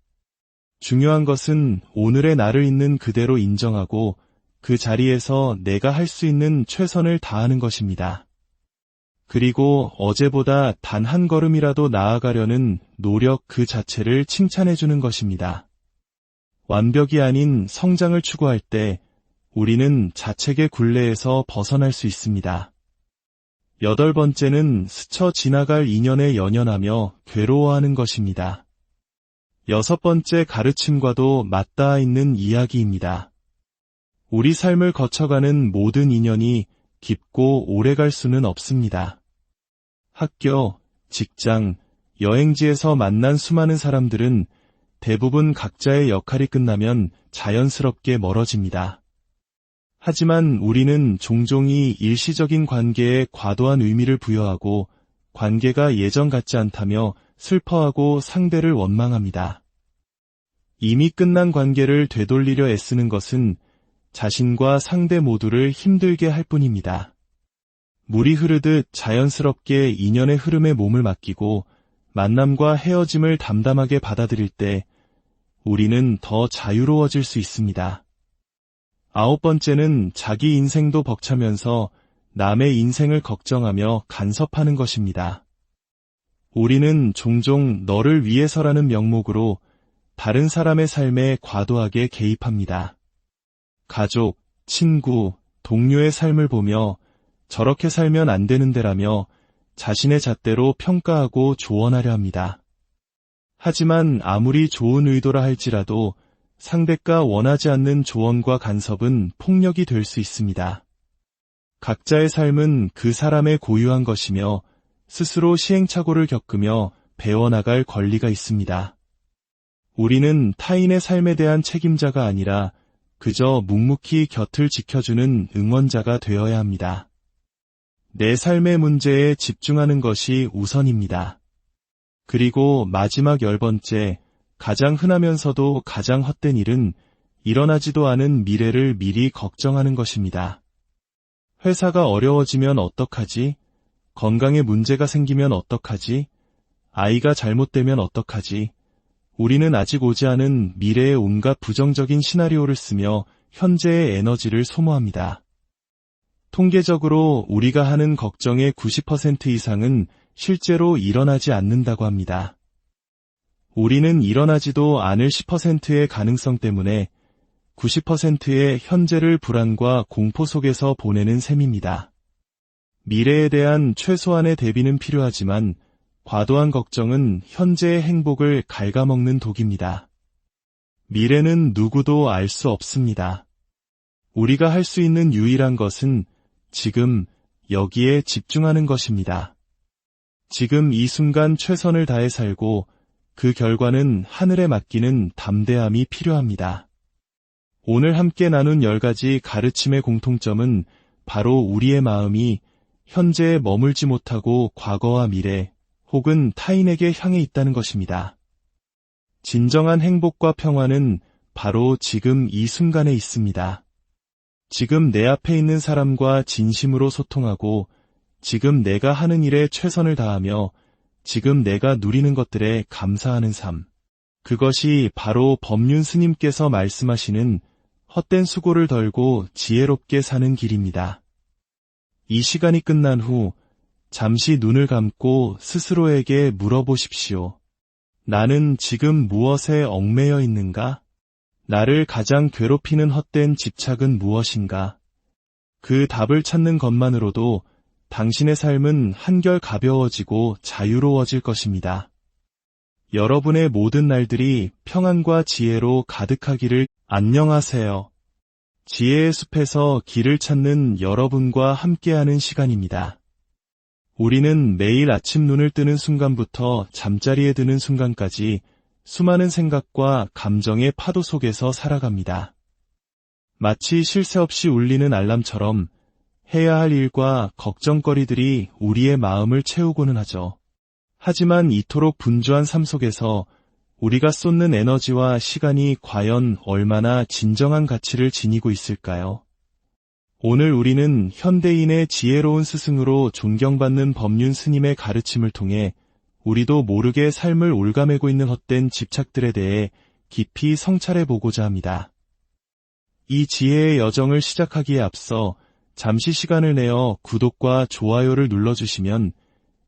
중요한 것은 오늘의 나를 있는 그대로 인정하고 그 자리에서 내가 할 수 있는 최선을 다하는 것입니다. 그리고 어제보다 단 한 걸음이라도 나아가려는 노력 그 자체를 칭찬해주는 것입니다. 완벽이 아닌 성장을 추구할 때 우리는 자책의 굴레에서 벗어날 수 있습니다. 8번째는 스쳐 지나갈 인연에 연연하며 괴로워하는 것입니다. 6번째 가르침과도 맞닿아 있는 이야기입니다. 우리 삶을 거쳐가는 모든 인연이 깊고 오래갈 수는 없습니다. 학교, 직장, 여행지에서 만난 수많은 사람들은 대부분 각자의 역할이 끝나면 자연스럽게 멀어집니다. 하지만 우리는 종종 이 일시적인 관계에 과도한 의미를 부여하고 관계가 예전 같지 않다며 슬퍼하고 상대를 원망합니다. 이미 끝난 관계를 되돌리려 애쓰는 것은 자신과 상대 모두를 힘들게 할 뿐입니다. 물이 흐르듯 자연스럽게 인연의 흐름에 몸을 맡기고 만남과 헤어짐을 담담하게 받아들일 때 우리는 더 자유로워질 수 있습니다. 9번째는 자기 인생도 벅차면서 남의 인생을 걱정하며 간섭하는 것입니다. 우리는 종종 너를 위해서라는 명목으로 다른 사람의 삶에 과도하게 개입합니다. 가족, 친구, 동료의 삶을 보며 저렇게 살면 안 되는데라며 자신의 잣대로 평가하고 조언하려 합니다. 하지만 아무리 좋은 의도라 할지라도 상대가 원하지 않는 조언과 간섭은 폭력이 될 수 있습니다. 각자의 삶은 그 사람의 고유한 것이며 스스로 시행착오를 겪으며 배워나갈 권리가 있습니다. 우리는 타인의 삶에 대한 책임자가 아니라 그저 묵묵히 곁을 지켜주는 응원자가 되어야 합니다. 내 삶의 문제에 집중하는 것이 우선입니다. 그리고 마지막 10번째, 가장 흔하면서도 가장 헛된 일은 일어나지도 않은 미래를 미리 걱정하는 것입니다. 회사가 어려워지면 어떡하지? 건강에 문제가 생기면 어떡하지? 아이가 잘못되면 어떡하지? 우리는 아직 오지 않은 미래의 온갖 부정적인 시나리오를 쓰며 현재의 에너지를 소모합니다. 통계적으로 우리가 하는 걱정의 90% 이상은 실제로 일어나지 않는다고 합니다. 우리는 일어나지도 않을 10%의 가능성 때문에 90%의 현재를 불안과 공포 속에서 보내는 셈입니다. 미래에 대한 최소한의 대비는 필요하지만 과도한 걱정은 현재의 행복을 갉아먹는 독입니다. 미래는 누구도 알 수 없습니다. 우리가 할 수 있는 유일한 것은 지금 여기에 집중하는 것입니다. 지금 이 순간 최선을 다해 살고 그 결과는 하늘에 맡기는 담대함이 필요합니다. 오늘 함께 나눈 10가지 가르침의 공통점은 바로 우리의 마음이 현재에 머물지 못하고 과거와 미래 혹은 타인에게 향해 있다는 것입니다. 진정한 행복과 평화는 바로 지금 이 순간에 있습니다. 지금 내 앞에 있는 사람과 진심으로 소통하고 지금 내가 하는 일에 최선을 다하며 지금 내가 누리는 것들에 감사하는 삶. 그것이 바로 법륜 스님께서 말씀하시는 헛된 수고를 덜고 지혜롭게 사는 길입니다. 이 시간이 끝난 후 잠시 눈을 감고 스스로에게 물어보십시오. 나는 지금 무엇에 얽매여 있는가? 나를 가장 괴롭히는 헛된 집착은 무엇인가? 그 답을 찾는 것만으로도 당신의 삶은 한결 가벼워지고 자유로워질 것입니다. 여러분의 모든 날들이 평안과 지혜로 가득하기를. 안녕하세요. 지혜의 숲에서 길을 찾는 여러분과 함께하는 시간입니다. 우리는 매일 아침 눈을 뜨는 순간부터 잠자리에 드는 순간까지 수많은 생각과 감정의 파도 속에서 살아갑니다. 마치 쉴 새 없이 울리는 알람처럼 해야 할 일과 걱정거리들이 우리의 마음을 채우고는 하죠. 하지만 이토록 분주한 삶 속에서 우리가 쏟는 에너지와 시간이 과연 얼마나 진정한 가치를 지니고 있을까요? 오늘 우리는 현대인의 지혜로운 스승으로 존경받는 법륜 스님의 가르침을 통해 우리도 모르게 삶을 올가매고 있는 헛된 집착들에 대해 깊이 성찰해보고자 합니다. 이 지혜의 여정을 시작하기에 앞서 잠시 시간을 내어 구독과 좋아요를 눌러주시면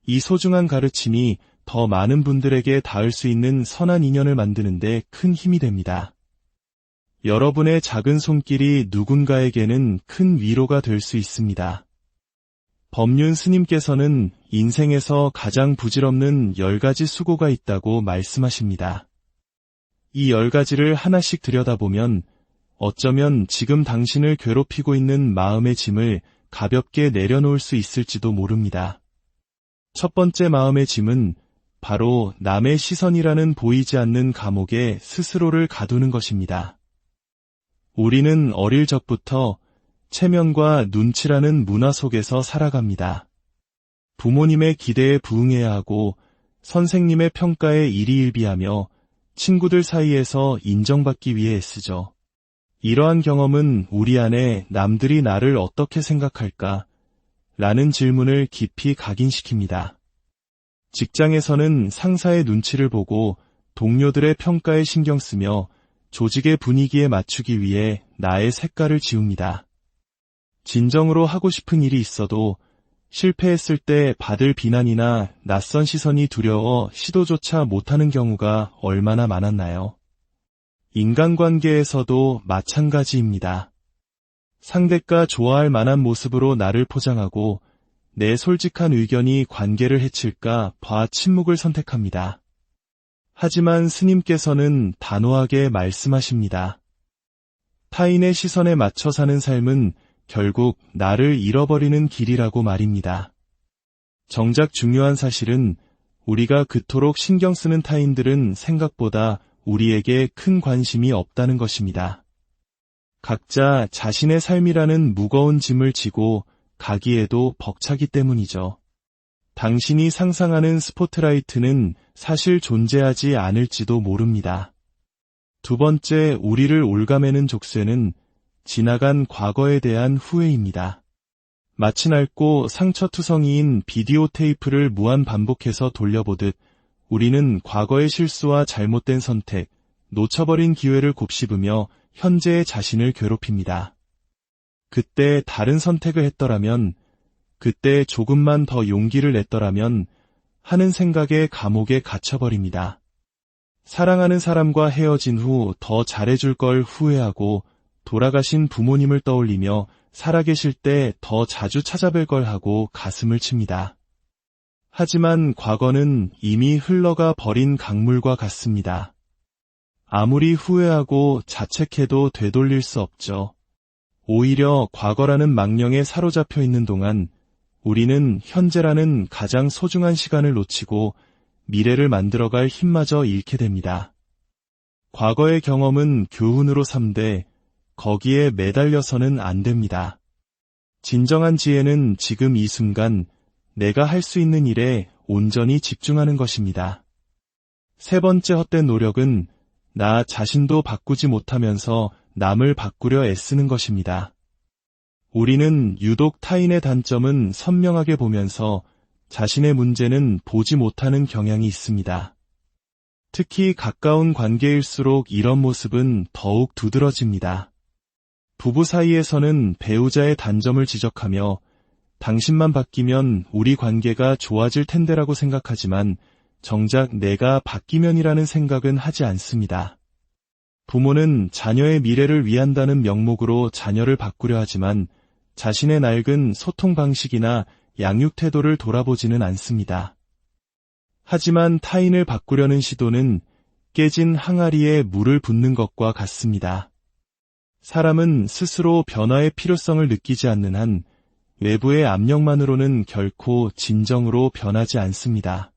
이 소중한 가르침이 더 많은 분들에게 닿을 수 있는 선한 인연을 만드는 데 큰 힘이 됩니다. 여러분의 작은 손길이 누군가에게는 큰 위로가 될 수 있습니다. 법륜 스님께서는 인생에서 가장 부질없는 10가지 수고가 있다고 말씀하십니다. 이 10가지를 하나씩 들여다보면 어쩌면 지금 당신을 괴롭히고 있는 마음의 짐을 가볍게 내려놓을 수 있을지도 모릅니다. 첫 번째 마음의 짐은 바로 남의 시선이라는 보이지 않는 감옥에 스스로를 가두는 것입니다. 우리는 어릴 적부터 체면과 눈치라는 문화 속에서 살아갑니다. 부모님의 기대에 부응해야 하고 선생님의 평가에 일희일비하며 친구들 사이에서 인정받기 위해 애쓰죠. 이러한 경험은 우리 안에 남들이 나를 어떻게 생각할까? 라는 질문을 깊이 각인시킵니다. 직장에서는 상사의 눈치를 보고 동료들의 평가에 신경 쓰며 조직의 분위기에 맞추기 위해 나의 색깔을 지웁니다. 진정으로 하고 싶은 일이 있어도 실패했을 때 받을 비난이나 낯선 시선이 두려워 시도조차 못하는 경우가 얼마나 많았나요? 인간관계에서도 마찬가지입니다. 상대가 좋아할 만한 모습으로 나를 포장하고 내 솔직한 의견이 관계를 해칠까 봐 침묵을 선택합니다. 하지만 스님께서는 단호하게 말씀하십니다. 타인의 시선에 맞춰 사는 삶은 결국 나를 잃어버리는 길이라고 말입니다. 정작 중요한 사실은 우리가 그토록 신경 쓰는 타인들은 생각보다 우리에게 큰 관심이 없다는 것입니다. 각자 자신의 삶이라는 무거운 짐을 지고 가기에도 벅차기 때문이죠. 당신이 상상하는 스포트라이트는 사실 존재하지 않을지도 모릅니다. 두 번째, 우리를 올가매는 족쇄는 지나간 과거에 대한 후회입니다. 마치 낡고 상처투성이인 비디오 테이프를 무한 반복해서 돌려보듯 우리는 과거의 실수와 잘못된 선택, 놓쳐버린 기회를 곱씹으며 현재의 자신을 괴롭힙니다. 그때 다른 선택을 했더라면, 그때 조금만 더 용기를 냈더라면 하는 생각에 감옥에 갇혀버립니다. 사랑하는 사람과 헤어진 후 더 잘해줄 걸 후회하고 돌아가신 부모님을 떠올리며 살아계실 때 더 자주 찾아뵐 걸 하고 가슴을 칩니다. 하지만 과거는 이미 흘러가 버린 강물과 같습니다. 아무리 후회하고 자책해도 되돌릴 수 없죠. 오히려 과거라는 망령에 사로잡혀 있는 동안 우리는 현재라는 가장 소중한 시간을 놓치고 미래를 만들어갈 힘마저 잃게 됩니다. 과거의 경험은 교훈으로 삼되 거기에 매달려서는 안 됩니다. 진정한 지혜는 지금 이 순간 내가 할 수 있는 일에 온전히 집중하는 것입니다. 세 번째 헛된 노력은 나 자신도 바꾸지 못하면서 남을 바꾸려 애쓰는 것입니다. 우리는 유독 타인의 단점은 선명하게 보면서 자신의 문제는 보지 못하는 경향이 있습니다. 특히 가까운 관계일수록 이런 모습은 더욱 두드러집니다. 부부 사이에서는 배우자의 단점을 지적하며 당신만 바뀌면 우리 관계가 좋아질 텐데라고 생각하지만 정작 내가 바뀌면이라는 생각은 하지 않습니다. 부모는 자녀의 미래를 위한다는 명목으로 자녀를 바꾸려 하지만 자신의 낡은 소통 방식이나 양육 태도를 돌아보지는 않습니다. 하지만 타인을 바꾸려는 시도는 깨진 항아리에 물을 붓는 것과 같습니다. 사람은 스스로 변화의 필요성을 느끼지 않는 한 외부의 압력만으로는 결코 진정으로 변하지 않습니다.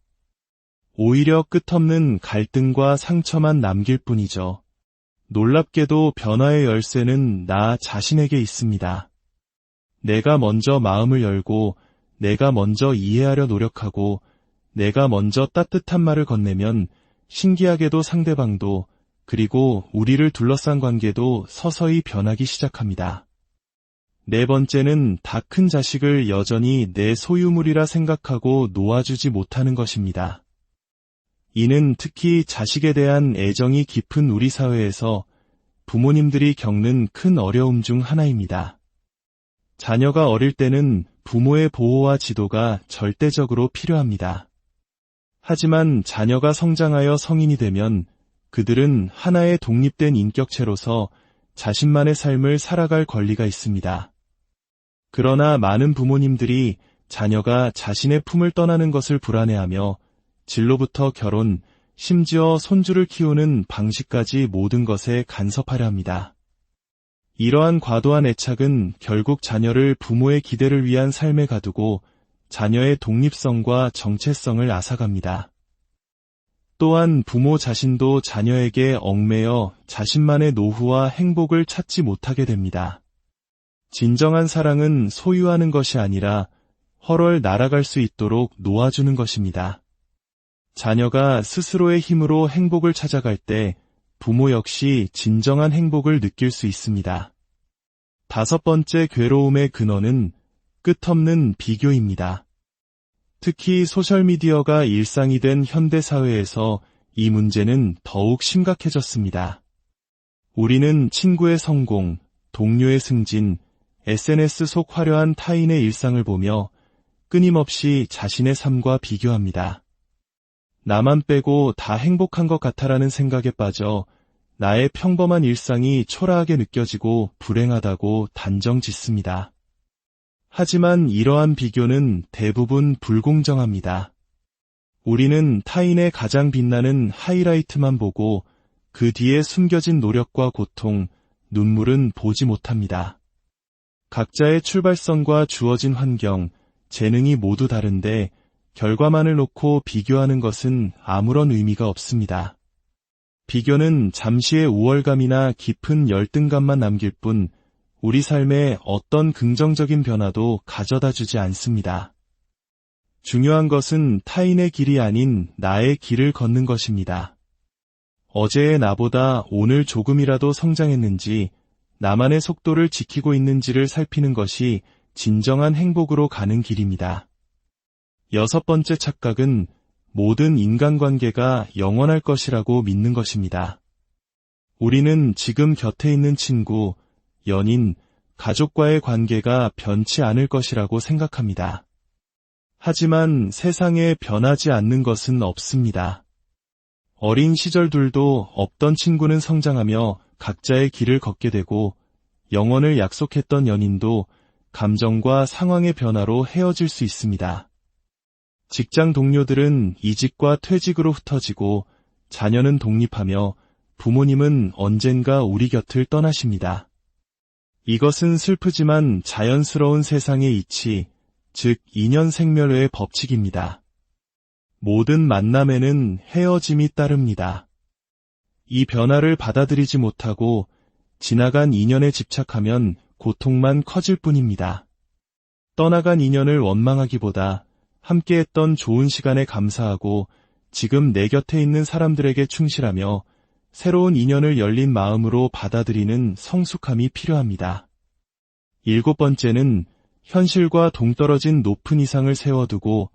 오히려 끝없는 갈등과 상처만 남길 뿐이죠. 놀랍게도 변화의 열쇠는 나 자신에게 있습니다. 내가 먼저 마음을 열고 내가 먼저 이해하려 노력하고 내가 먼저 따뜻한 말을 건네면 신기하게도 상대방도 그리고 우리를 둘러싼 관계도 서서히 변하기 시작합니다. 네 번째는 다 큰 자식을 여전히 내 소유물이라 생각하고 놓아주지 못하는 것입니다. 이는 특히 자식에 대한 애정이 깊은 우리 사회에서 부모님들이 겪는 큰 어려움 중 하나입니다. 자녀가 어릴 때는 부모의 보호와 지도가 절대적으로 필요합니다. 하지만 자녀가 성장하여 성인이 되면 그들은 하나의 독립된 인격체로서 자신만의 삶을 살아갈 권리가 있습니다. 그러나 많은 부모님들이 자녀가 자신의 품을 떠나는 것을 불안해하며 진로부터 결혼, 심지어 손주를 키우는 방식까지 모든 것에 간섭하려 합니다. 이러한 과도한 애착은 결국 자녀를 부모의 기대를 위한 삶에 가두고 자녀의 독립성과 정체성을 앗아갑니다. 또한 부모 자신도 자녀에게 얽매여 자신만의 노후와 행복을 찾지 못하게 됩니다. 진정한 사랑은 소유하는 것이 아니라 헐헐 날아갈 수 있도록 놓아주는 것입니다. 자녀가 스스로의 힘으로 행복을 찾아갈 때 부모 역시 진정한 행복을 느낄 수 있습니다. 다섯 번째 괴로움의 근원은 끝없는 비교입니다. 특히 소셜미디어가 일상이 된 현대사회에서 이 문제는 더욱 심각해졌습니다. 우리는 친구의 성공, 동료의 승진, SNS 속 화려한 타인의 일상을 보며 끊임없이 자신의 삶과 비교합니다. 나만 빼고 다 행복한 것 같아라는 생각에 빠져 나의 평범한 일상이 초라하게 느껴지고 불행하다고 단정 짓습니다. 하지만 이러한 비교는 대부분 불공정합니다. 우리는 타인의 가장 빛나는 하이라이트만 보고 그 뒤에 숨겨진 노력과 고통, 눈물은 보지 못합니다. 각자의 출발선과 주어진 환경, 재능이 모두 다른데 결과만을 놓고 비교하는 것은 아무런 의미가 없습니다. 비교는 잠시의 우월감이나 깊은 열등감만 남길 뿐 우리 삶에 어떤 긍정적인 변화도 가져다 주지 않습니다. 중요한 것은 타인의 길이 아닌 나의 길을 걷는 것입니다. 어제의 나보다 오늘 조금이라도 성장했는지, 나만의 속도를 지키고 있는지를 살피는 것이 진정한 행복으로 가는 길입니다. 6번째 착각은 모든 인간관계가 영원할 것이라고 믿는 것입니다. 우리는 지금 곁에 있는 친구, 연인, 가족과의 관계가 변치 않을 것이라고 생각합니다. 하지만 세상에 변하지 않는 것은 없습니다. 어린 시절들도 없던 친구는 성장하며 각자의 길을 걷게 되고, 영원을 약속했던 연인도 감정과 상황의 변화로 헤어질 수 있습니다. 직장 동료들은 이직과 퇴직으로 흩어지고, 자녀는 독립하며 부모님은 언젠가 우리 곁을 떠나십니다. 이것은 슬프지만 자연스러운 세상의 이치, 즉 인연생멸의 법칙입니다. 모든 만남에는 헤어짐이 따릅니다. 이 변화를 받아들이지 못하고 지나간 인연에 집착하면 고통만 커질 뿐입니다. 떠나간 인연을 원망하기보다 함께했던 좋은 시간에 감사하고 지금 내 곁에 있는 사람들에게 충실하며 새로운 인연을 열린 마음으로 받아들이는 성숙함이 필요합니다. 7번째는 현실과 동떨어진 높은 이상을 세워두고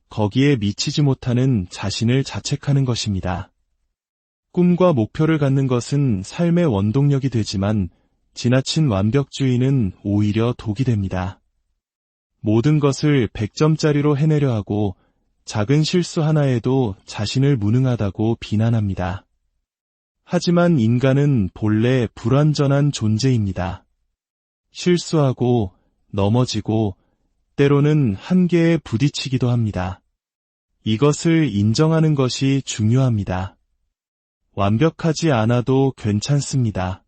거기에 미치지 못하는 자신을 자책하는 것입니다. 꿈과 목표를 갖는 것은 삶의 원동력이 되지만 지나친 완벽주의는 오히려 독이 됩니다. 모든 것을 100점짜리로 해내려 하고 작은 실수 하나에도 자신을 무능하다고 비난합니다. 하지만 인간은 본래 불완전한 존재입니다. 실수하고 넘어지고 때로는 한계에 부딪히기도 합니다. 이것을 인정하는 것이 중요합니다. 완벽하지 않아도 괜찮습니다.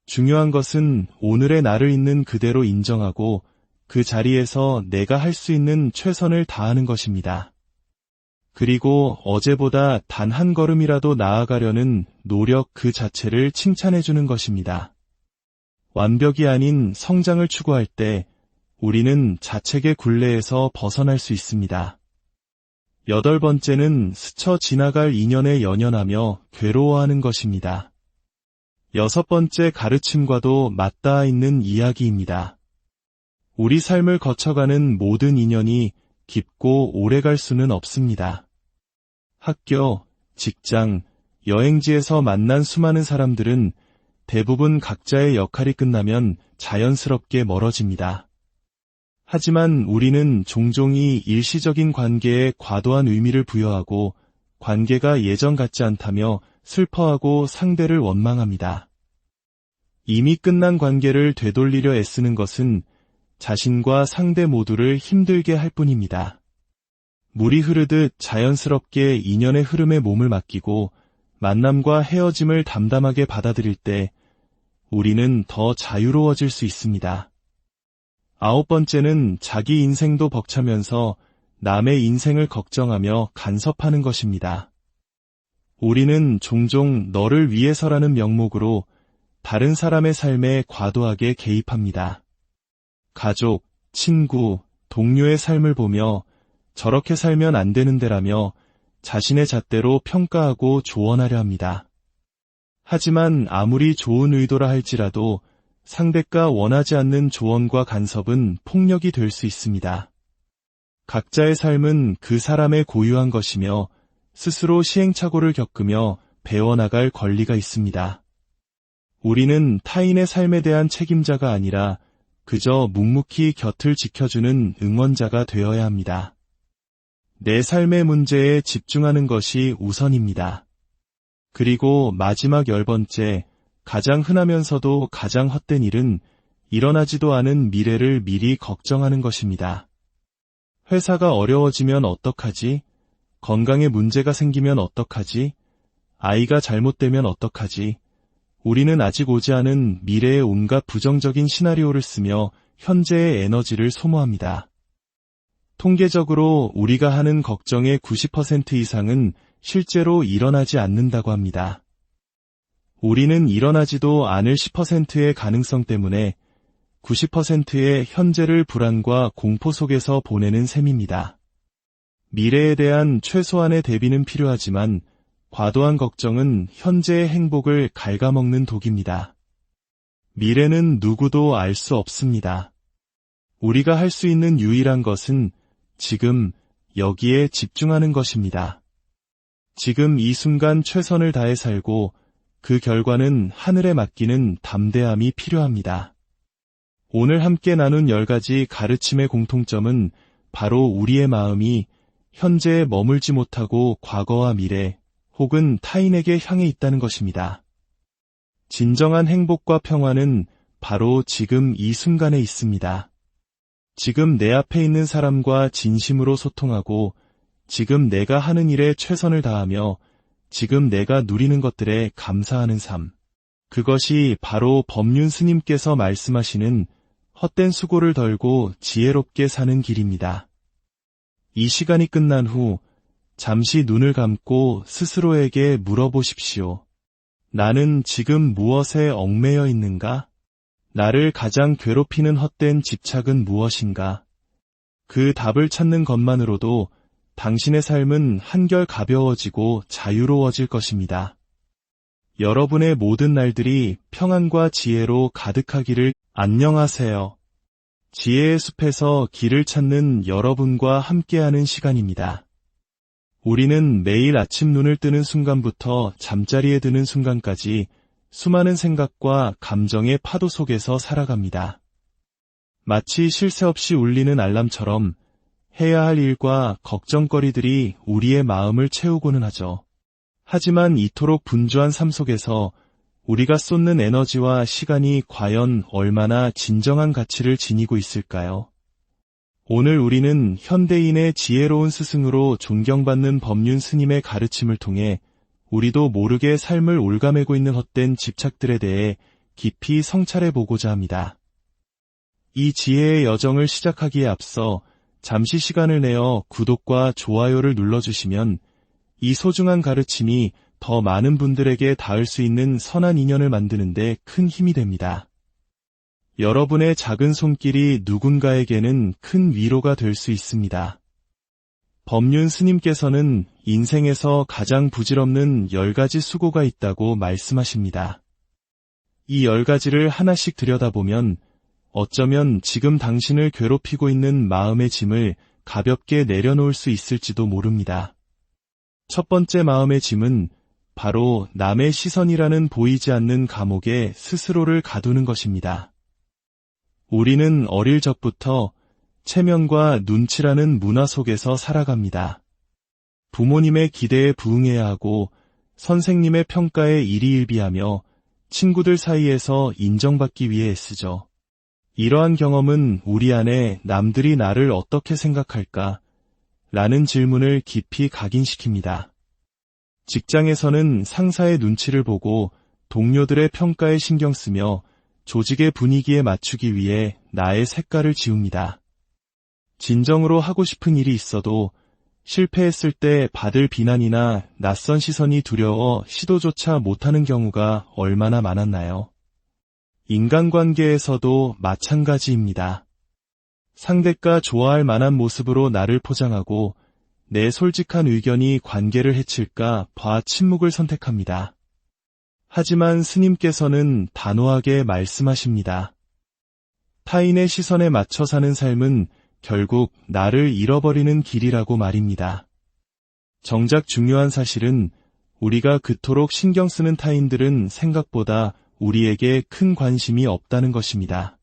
중요한 것은 오늘의 나를 있는 그대로 인정하고 그 자리에서 내가 할 수 있는 최선을 다하는 것입니다. 그리고 어제보다 단 한 걸음이라도 나아가려는 노력 그 자체를 칭찬해주는 것입니다. 완벽이 아닌 성장을 추구할 때 우리는 자책의 굴레에서 벗어날 수 있습니다. 8번째는 스쳐 지나갈 인연에 연연하며 괴로워하는 것입니다. 6번째 가르침과도 맞닿아 있는 이야기입니다. 우리 삶을 거쳐가는 모든 인연이 깊고 오래 갈 수는 없습니다. 학교, 직장, 여행지에서 만난 수많은 사람들은 대부분 각자의 역할이 끝나면 자연스럽게 멀어집니다. 하지만 우리는 종종 이 일시적인 관계에 과도한 의미를 부여하고 관계가 예전 같지 않다며 슬퍼하고 상대를 원망합니다. 이미 끝난 관계를 되돌리려 애쓰는 것은 자신과 상대 모두를 힘들게 할 뿐입니다. 물이 흐르듯 자연스럽게 인연의 흐름에 몸을 맡기고 만남과 헤어짐을 담담하게 받아들일 때 우리는 더 자유로워질 수 있습니다. 9번째는 자기 인생도 벅차면서 남의 인생을 걱정하며 간섭하는 것입니다. 우리는 종종 너를 위해서라는 명목으로 다른 사람의 삶에 과도하게 개입합니다. 가족, 친구, 동료의 삶을 보며 저렇게 살면 안 되는데라며 자신의 잣대로 평가하고 조언하려 합니다. 하지만 아무리 좋은 의도라 할지라도 상대가 원하지 않는 조언과 간섭은 폭력이 될 수 있습니다. 각자의 삶은 그 사람의 고유한 것이며 스스로 시행착오를 겪으며 배워나갈 권리가 있습니다. 우리는 타인의 삶에 대한 책임자가 아니라 그저 묵묵히 곁을 지켜주는 응원자가 되어야 합니다. 내 삶의 문제에 집중하는 것이 우선입니다. 그리고 마지막 10번째, 가장 흔하면서도 가장 헛된 일은 일어나지도 않은 미래를 미리 걱정하는 것입니다. 회사가 어려워지면 어떡하지? 건강에 문제가 생기면 어떡하지? 아이가 잘못되면 어떡하지? 우리는 아직 오지 않은 미래의 온갖 부정적인 시나리오를 쓰며 현재의 에너지를 소모합니다. 통계적으로 우리가 하는 걱정의 90% 이상은 실제로 일어나지 않는다고 합니다. 우리는 일어나지도 않을 10%의 가능성 때문에 90%의 현재를 불안과 공포 속에서 보내는 셈입니다. 미래에 대한 최소한의 대비는 필요하지만 과도한 걱정은 현재의 행복을 갉아먹는 독입니다. 미래는 누구도 알 수 없습니다. 우리가 할 수 있는 유일한 것은 지금 여기에 집중하는 것입니다. 지금 이 순간 최선을 다해 살고 그 결과는 하늘에 맡기는 담대함이 필요합니다. 오늘 함께 나눈 10가지 가르침의 공통점은 바로 우리의 마음이 현재에 머물지 못하고 과거와 미래 혹은 타인에게 향해 있다는 것입니다. 진정한 행복과 평화는 바로 지금 이 순간에 있습니다. 지금 내 앞에 있는 사람과 진심으로 소통하고 지금 내가 하는 일에 최선을 다하며 지금 내가 누리는 것들에 감사하는 삶. 그것이 바로 법륜 스님께서 말씀하시는 헛된 수고를 덜고 지혜롭게 사는 길입니다. 이 시간이 끝난 후 잠시 눈을 감고 스스로에게 물어보십시오. 나는 지금 무엇에 얽매여 있는가? 나를 가장 괴롭히는 헛된 집착은 무엇인가? 그 답을 찾는 것만으로도 당신의 삶은 한결 가벼워지고 자유로워질 것입니다. 여러분의 모든 날들이 평안과 지혜로 가득하기를. 안녕하세요. 지혜의 숲에서 길을 찾는 여러분과 함께하는 시간입니다. 우리는 매일 아침 눈을 뜨는 순간부터 잠자리에 드는 순간까지 수많은 생각과 감정의 파도 속에서 살아갑니다. 마치 쉴 새 없이 울리는 알람처럼 해야 할 일과 걱정거리들이 우리의 마음을 채우고는 하죠. 하지만 이토록 분주한 삶 속에서 우리가 쏟는 에너지와 시간이 과연 얼마나 진정한 가치를 지니고 있을까요? 오늘 우리는 현대인의 지혜로운 스승으로 존경받는 법륜 스님의 가르침을 통해 우리도 모르게 삶을 올가매고 있는 헛된 집착들에 대해 깊이 성찰해보고자 합니다. 이 지혜의 여정을 시작하기에 앞서 잠시 시간을 내어 구독과 좋아요를 눌러주시면 이 소중한 가르침이 더 많은 분들에게 닿을 수 있는 선한 인연을 만드는 데 큰 힘이 됩니다. 여러분의 작은 손길이 누군가에게는 큰 위로가 될 수 있습니다. 법륜 스님께서는 인생에서 가장 부질없는 10가지 수고가 있다고 말씀하십니다. 이 10가지를 하나씩 들여다보면 어쩌면 지금 당신을 괴롭히고 있는 마음의 짐을 가볍게 내려놓을 수 있을지도 모릅니다. 첫 번째 마음의 짐은 바로 남의 시선이라는 보이지 않는 감옥에 스스로를 가두는 것입니다. 우리는 어릴 적부터 체면과 눈치라는 문화 속에서 살아갑니다. 부모님의 기대에 부응해야 하고 선생님의 평가에 일희일비하며 친구들 사이에서 인정받기 위해 애쓰죠. 이러한 경험은 우리 안에 남들이 나를 어떻게 생각할까? 라는 질문을 깊이 각인시킵니다. 직장에서는 상사의 눈치를 보고 동료들의 평가에 신경 쓰며 조직의 분위기에 맞추기 위해 나의 색깔을 지웁니다. 진정으로 하고 싶은 일이 있어도 실패했을 때 받을 비난이나 낯선 시선이 두려워 시도조차 못하는 경우가 얼마나 많았나요? 인간관계에서도 마찬가지입니다. 상대가 좋아할 만한 모습으로 나를 포장하고 내 솔직한 의견이 관계를 해칠까 봐 침묵을 선택합니다. 하지만 스님께서는 단호하게 말씀하십니다. 타인의 시선에 맞춰 사는 삶은 결국 나를 잃어버리는 길이라고 말입니다. 정작 중요한 사실은 우리가 그토록 신경 쓰는 타인들은 생각보다 우리에게 큰 관심이 없다는 것입니다.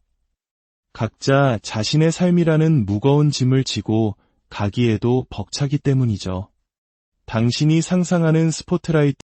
각자 자신의 삶이라는 무거운 짐을 지고 가기에도 벅차기 때문이죠. 당신이 상상하는 스포트라이트